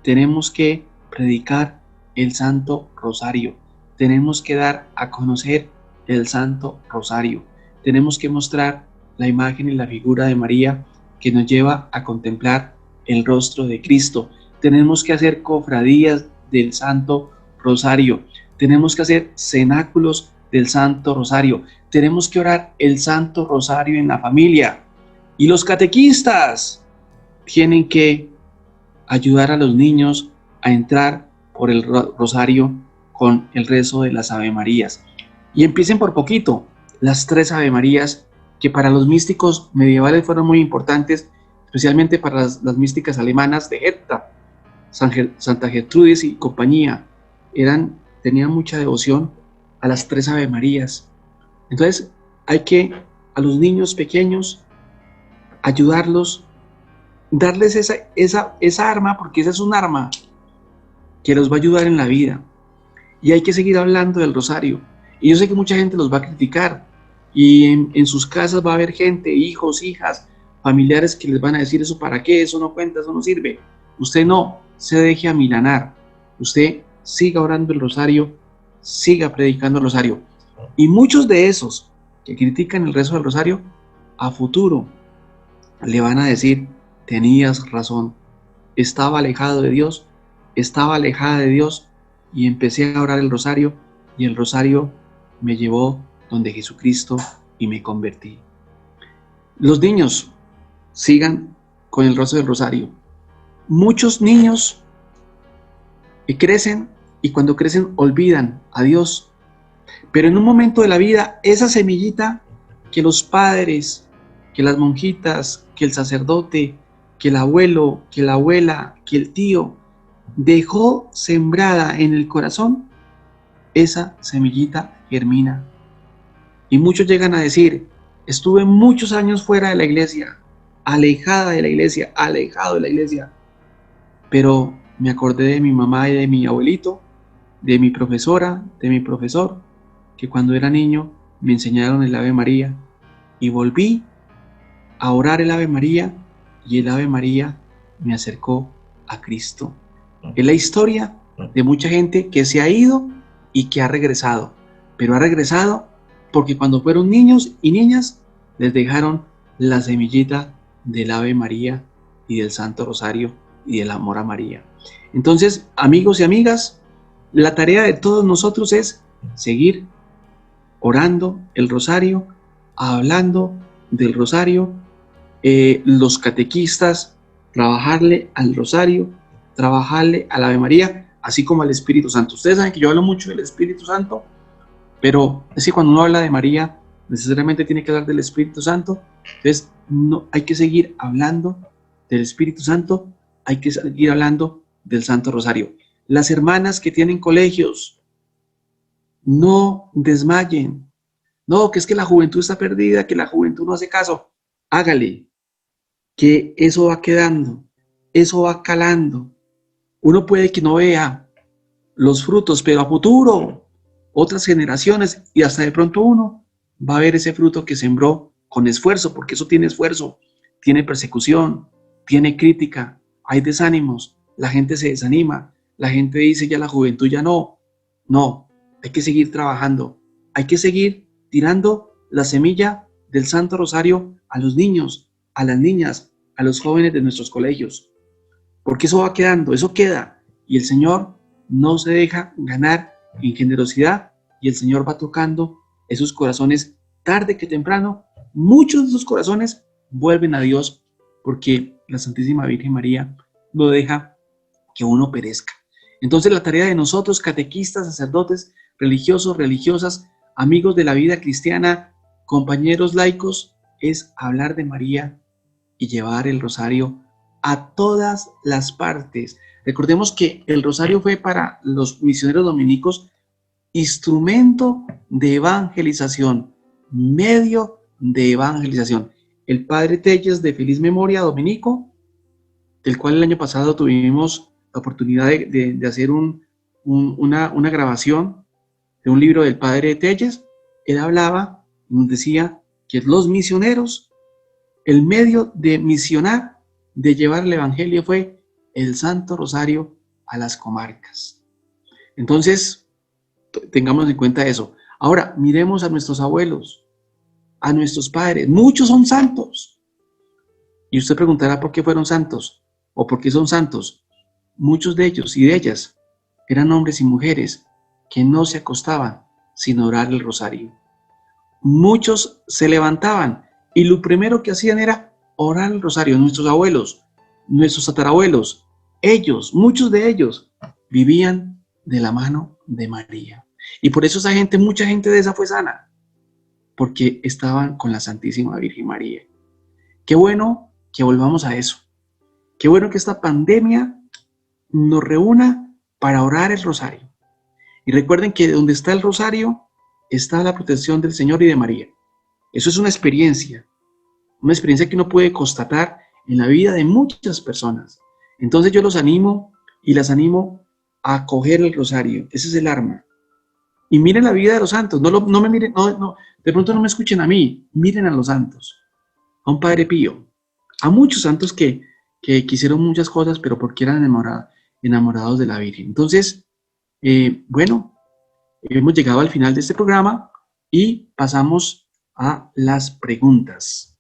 Tenemos que predicar el Santo Rosario. Tenemos que dar a conocer el Santo Rosario. Tenemos que mostrar la imagen y la figura de María que nos lleva a contemplar el rostro de Cristo. Tenemos que hacer cofradías del Santo Rosario. Tenemos que hacer cenáculos del Santo Rosario. Tenemos que orar el Santo Rosario en la familia. Y los catequistas tienen que ayudar a los niños a entrar por el rosario con el rezo de las Ave Marías. Y empiecen por poquito, las 3 Ave Marías, que para los místicos medievales fueron muy importantes, especialmente para las místicas alemanas de Herta, Santa Gertrudis y compañía. Tenían mucha devoción a las 3 Ave Marías. Entonces hay que a los niños pequeños ayudarlos, darles esa arma, porque esa es un arma que los va a ayudar en la vida. Y hay que seguir hablando del rosario. Y yo sé que mucha gente los va a criticar, y en sus casas va a haber gente, hijos, hijas, familiares que les van a decir: eso para qué, eso no cuenta, eso no sirve. Usted no se deje amilanar, usted siga orando el rosario, siga predicando el rosario. Y muchos de esos que critican el rezo del rosario, a futuro le van a decir: tenías razón, estaba alejado de Dios, estaba alejada de Dios, y empecé a orar el rosario, y el rosario me llevó donde Jesucristo y me convertí. Los niños sigan con el rezo del rosario. Muchos niños crecen, y cuando crecen olvidan a Dios, pero en un momento de la vida esa semillita que los padres, que las monjitas, que el sacerdote, que el abuelo, que la abuela, que el tío dejó sembrada en el corazón, esa semillita germina. Y muchos llegan a decir: estuve muchos años fuera de la iglesia, alejada de la iglesia, alejado de la iglesia, pero me acordé de mi mamá y de mi abuelito, de mi profesora, de mi profesor, que cuando era niño me enseñaron el Ave María, y volví a orar el Ave María, y el Ave María me acercó a Cristo. Es la historia de mucha gente que se ha ido y que ha regresado, pero ha regresado porque cuando fueron niños y niñas les dejaron la semillita del Ave María y del Santo Rosario y del amor a María. Entonces, amigos y amigas, la tarea de todos nosotros es seguir orando el rosario, hablando del rosario, los catequistas, trabajarle al rosario, trabajarle al Ave María, así como al Espíritu Santo. Ustedes saben que yo hablo mucho del Espíritu Santo, pero es que cuando uno habla de María, necesariamente tiene que hablar del Espíritu Santo. Entonces, no, hay que seguir hablando del Espíritu Santo, hay que seguir hablando del Santo Rosario. Las hermanas que tienen colegios, no desmayen. No, que es que la juventud está perdida, que la juventud no hace caso. Hágale, que eso va quedando, eso va calando. Uno puede que no vea los frutos, pero a futuro, otras generaciones, y hasta de pronto uno va a ver ese fruto que sembró con esfuerzo, porque eso tiene esfuerzo, tiene persecución, tiene crítica, hay desánimos, la gente se desanima, la gente dice: ya la juventud ya no. No, hay que seguir trabajando, hay que seguir tirando la semilla del Santo Rosario a los niños, a las niñas, a los jóvenes de nuestros colegios, porque eso va quedando, eso queda, y el Señor no se deja ganar en generosidad, y el Señor va tocando esos corazones tarde que temprano. Muchos de esos corazones vuelven a Dios, porque la Santísima Virgen María no deja que uno perezca. Entonces la tarea de nosotros, catequistas, sacerdotes, religiosos, religiosas, amigos de la vida cristiana, compañeros laicos, es hablar de María y llevar el rosario a todas las partes. Recordemos que el rosario fue para los misioneros dominicos instrumento de evangelización, medio de evangelización. El padre Telles, de feliz memoria, dominico, del cual el año pasado tuvimos la oportunidad de hacer una grabación de un libro del padre Telles. Él hablaba, nos decía que los misioneros, el medio de misionar, de llevar el evangelio, fue el Santo Rosario a las comarcas. Entonces, tengamos en cuenta eso. Ahora, miremos a nuestros abuelos, a nuestros padres. Muchos son santos. Y usted preguntará por qué fueron santos o por qué son santos. Muchos de ellos y de ellas eran hombres y mujeres que no se acostaban sin orar el rosario. Muchos se levantaban y lo primero que hacían era orar el rosario. Nuestros abuelos, nuestros tatarabuelos, ellos, muchos de ellos, vivían de la mano de María. Y por eso esa gente, mucha gente de esa fue sana, porque estaban con la Santísima Virgen María. Qué bueno que volvamos a eso. Qué bueno que esta pandemia nos reúna para orar el rosario. Y recuerden que donde está el rosario está la protección del Señor y de María. Eso es una experiencia que uno puede constatar en la vida de muchas personas. Entonces yo los animo y las animo a coger el rosario. Ese es el arma. Y miren la vida de los santos. No me miren, de pronto no me escuchen a mí. Miren a los santos. A un Padre Pío. A muchos santos que quisieron muchas cosas, pero porque eran enamorados de la Virgen. Entonces, bueno, hemos llegado al final de este programa y pasamos a las preguntas.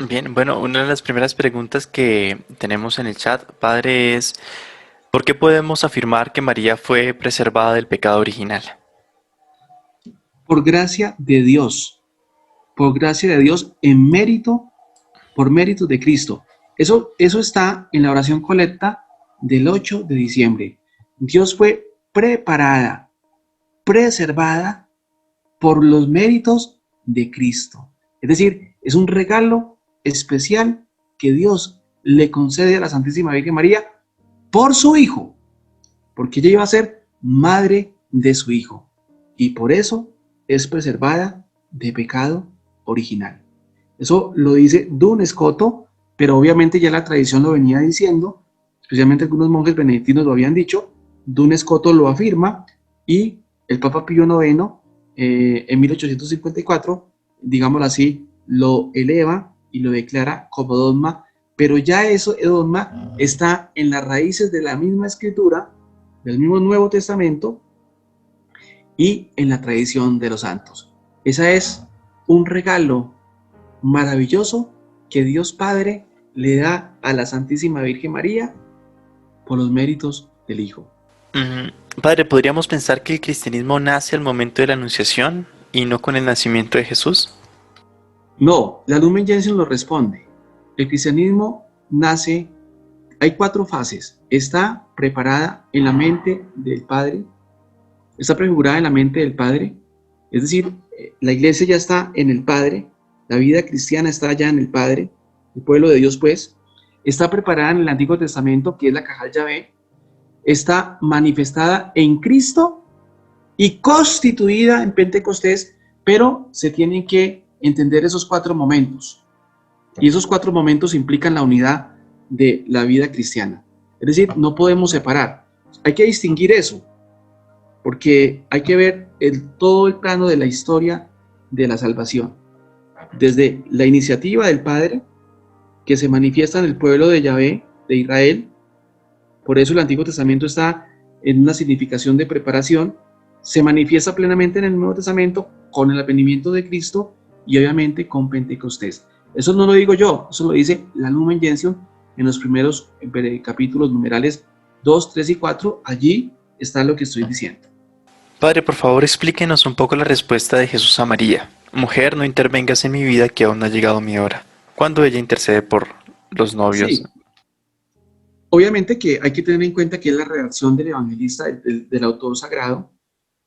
Bien, bueno, una de las primeras preguntas que tenemos en el chat, padre, es ¿por qué podemos afirmar que María fue preservada del pecado original? Por gracia de Dios. Por gracia de Dios por mérito de Cristo. Eso está en la oración colecta del 8 de diciembre. Dios fue preparada, preservada por los méritos de Cristo. Es decir, es un regalo especial que Dios le concede a la Santísima Virgen María por su Hijo, porque ella iba a ser madre de su Hijo, y por eso es preservada de pecado original. Eso lo dice Duns Scoto, pero obviamente ya la tradición lo venía diciendo, especialmente algunos monjes benedictinos lo habían dicho. Duns Scoto lo afirma y el Papa Pío IX en 1854, digámoslo así, lo eleva y lo declara como dogma, pero ya eso, el dogma, está en las raíces de la misma escritura, del mismo Nuevo Testamento y en la tradición de los santos. Esa es un regalo maravilloso que Dios Padre le da a la Santísima Virgen María por los méritos del Hijo. Padre, ¿podríamos pensar que el cristianismo nace al momento de la Anunciación y no con el nacimiento de Jesús? No, la Lumen Gentium lo responde. El cristianismo nace, hay 4 fases. Está preparada en la mente del Padre, está prefigurada en la mente del Padre, es decir, la iglesia ya está en el Padre, la vida cristiana está ya en el Padre, el pueblo de Dios pues, está preparada en el Antiguo Testamento, que es la Cajal Yahvé, está manifestada en Cristo y constituida en Pentecostés, pero se tienen que entender esos 4 momentos. Y esos 4 momentos implican la unidad de la vida cristiana. Es decir, no podemos separar. Hay que distinguir eso, porque hay que ver todo el plano de la historia de la salvación. Desde la iniciativa del Padre, que se manifiesta en el pueblo de Yahvé, de Israel. Por eso el Antiguo Testamento está en una significación de preparación. Se manifiesta plenamente en el Nuevo Testamento con el advenimiento de Cristo y obviamente con Pentecostés. Eso no lo digo yo, eso lo dice la Lumen Gentium en los primeros capítulos numerales 2, 3 y 4. Allí está lo que estoy diciendo. Padre, por favor, explíquenos un poco la respuesta de Jesús a María. Mujer, no intervengas en mi vida, que aún no ha llegado mi hora. ¿Cuándo ella intercede por los novios? Sí. Obviamente que hay que tener en cuenta que es la redacción del evangelista, del autor sagrado,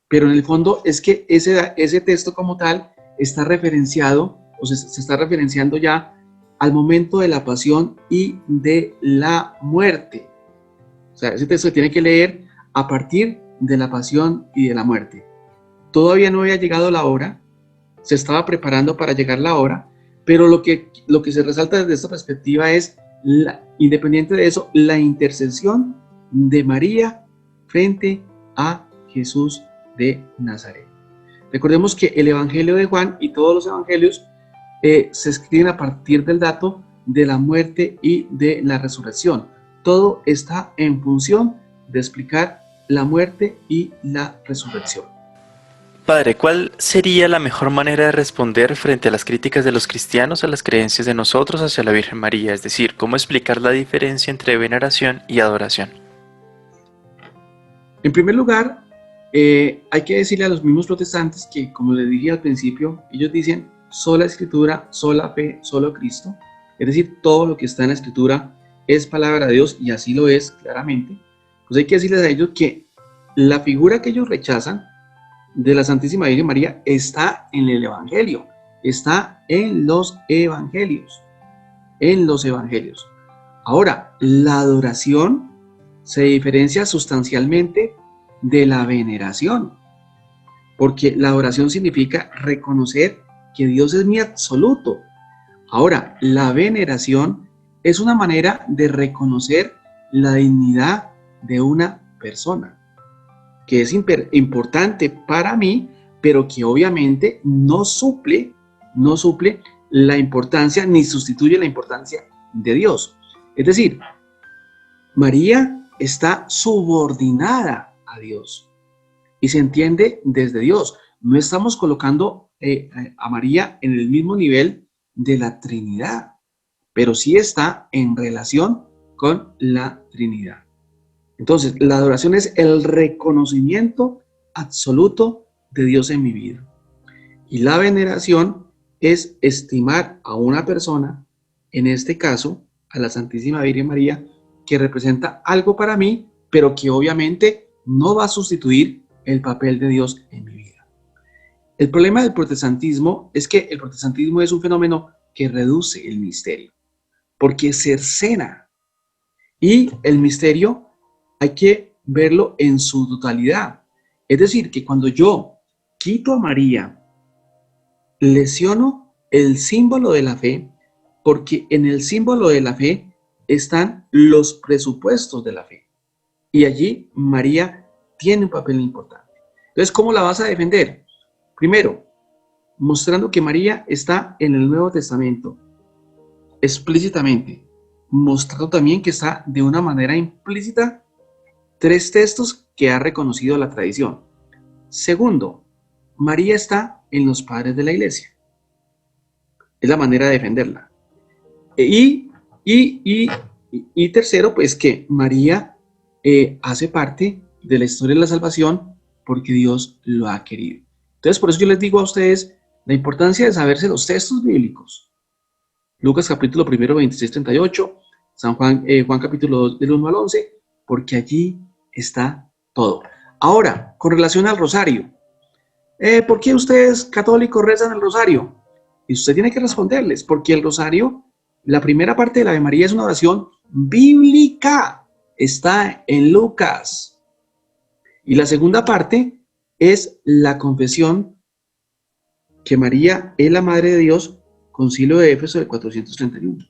pero en el fondo es que ese texto como tal está referenciado, o se está referenciando ya al momento de la pasión y de la muerte. O sea, ese texto se tiene que leer a partir de la pasión y de la muerte. Todavía no había llegado la hora, se estaba preparando para llegar la hora, pero lo que se resalta desde esta perspectiva es, independiente de eso, la intercesión de María frente a Jesús de Nazaret. Recordemos que el Evangelio de Juan y todos los evangelios se escriben a partir del dato de la muerte y de la resurrección. Todo está en función de explicar la muerte y la resurrección. Padre, ¿cuál sería la mejor manera de responder frente a las críticas de los cristianos a las creencias de nosotros hacia la Virgen María? Es decir, ¿cómo explicar la diferencia entre veneración y adoración? En primer lugar, hay que decirle a los mismos protestantes que, como les dije al principio, ellos dicen sola Escritura, sola fe, solo Cristo. Es decir, todo lo que está en la Escritura es palabra de Dios, y así lo es claramente. Pues hay que decirles a ellos que la figura que ellos rechazan de la Santísima Virgen María está en el Evangelio, está en los Evangelios, Ahora, la adoración se diferencia sustancialmente de la veneración, porque la adoración significa reconocer que Dios es mi absoluto. Ahora, la veneración es una manera de reconocer la dignidad de una persona, que es importante para mí, pero que obviamente no suple la importancia ni sustituye la importancia de Dios. Es decir, María está subordinada a Dios y se entiende desde Dios. No estamos colocando a María en el mismo nivel de la Trinidad, pero sí está en relación con la Trinidad. Entonces, la adoración es el reconocimiento absoluto de Dios en mi vida. Y la veneración es estimar a una persona, en este caso, a la Santísima Virgen María, que representa algo para mí, pero que obviamente no va a sustituir el papel de Dios en mi vida. El problema del protestantismo es que el protestantismo es un fenómeno que reduce el misterio, porque cercena. Y el misterio hay que verlo en su totalidad. Es decir, que cuando yo quito a María, lesiono el símbolo de la fe, porque en el símbolo de la fe están los presupuestos de la fe. Y allí María tiene un papel importante. Entonces, ¿cómo la vas a defender? Primero, mostrando que María está en el Nuevo Testamento explícitamente, mostrando también que está de una manera implícita 3 textos que ha reconocido la tradición. Segundo, María está en los padres de la Iglesia. Es la manera de defenderla. Y tercero, pues que María hace parte de la historia de la salvación porque Dios lo ha querido. Entonces, por eso yo les digo a ustedes la importancia de saberse los textos bíblicos. Lucas capítulo 1, 26-38, Juan capítulo 2, del 1 al 11, porque allí está todo. Ahora, con relación al rosario, ¿por qué ustedes católicos rezan el rosario? Y usted tiene que responderles, porque el rosario, la primera parte de la Ave María es una oración bíblica, está en Lucas. Y la segunda parte es la confesión que María es la Madre de Dios, Concilio de Éfeso de 431.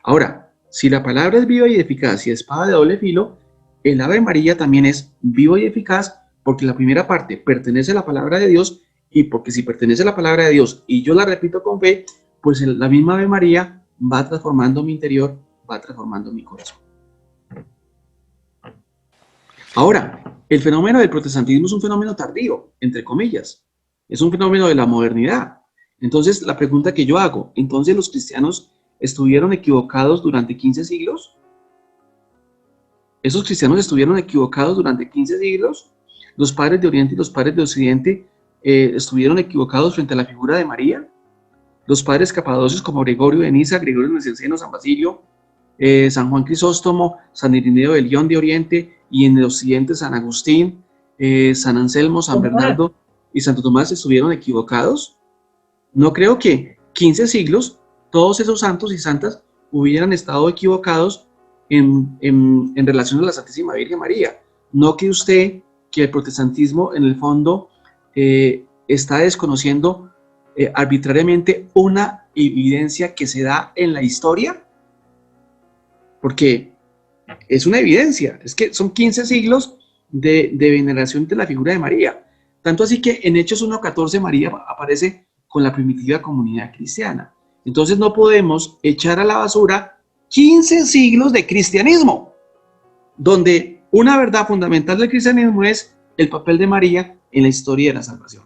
Ahora, si la palabra es viva y eficaz y espada de doble filo, el Ave María también es vivo y eficaz, porque la primera parte pertenece a la palabra de Dios, y porque si pertenece a la palabra de Dios y yo la repito con fe, pues la misma Ave María va transformando mi interior, va transformando mi corazón. Ahora, el fenómeno del protestantismo es un fenómeno tardío, entre comillas. Es un fenómeno de la modernidad. Entonces, la pregunta que yo hago, ¿entonces los cristianos estuvieron equivocados durante 15 siglos? ¿Esos cristianos estuvieron equivocados durante 15 siglos? ¿Los padres de Oriente y los padres de Occidente estuvieron equivocados frente a la figura de María? ¿Los padres capadocios como Gregorio de Niza, Gregorio Nacianceno, San Basilio, San Juan Crisóstomo, San Irineo de León de Oriente, y en el Occidente San Agustín, San Anselmo, San Bernardo y Santo Tomás estuvieron equivocados? No creo que 15 siglos todos esos santos y santas hubieran estado equivocados en relación a la Santísima Virgen María. No que usted, que el protestantismo en el fondo está desconociendo arbitrariamente una evidencia que se da en la historia, porque es una evidencia, es que son 15 siglos de veneración de la figura de María. Tanto así que en Hechos 1:14 María aparece con la primitiva comunidad cristiana. Entonces no podemos echar a la basura 15 siglos de cristianismo, donde una verdad fundamental del cristianismo es el papel de María en la historia de la salvación.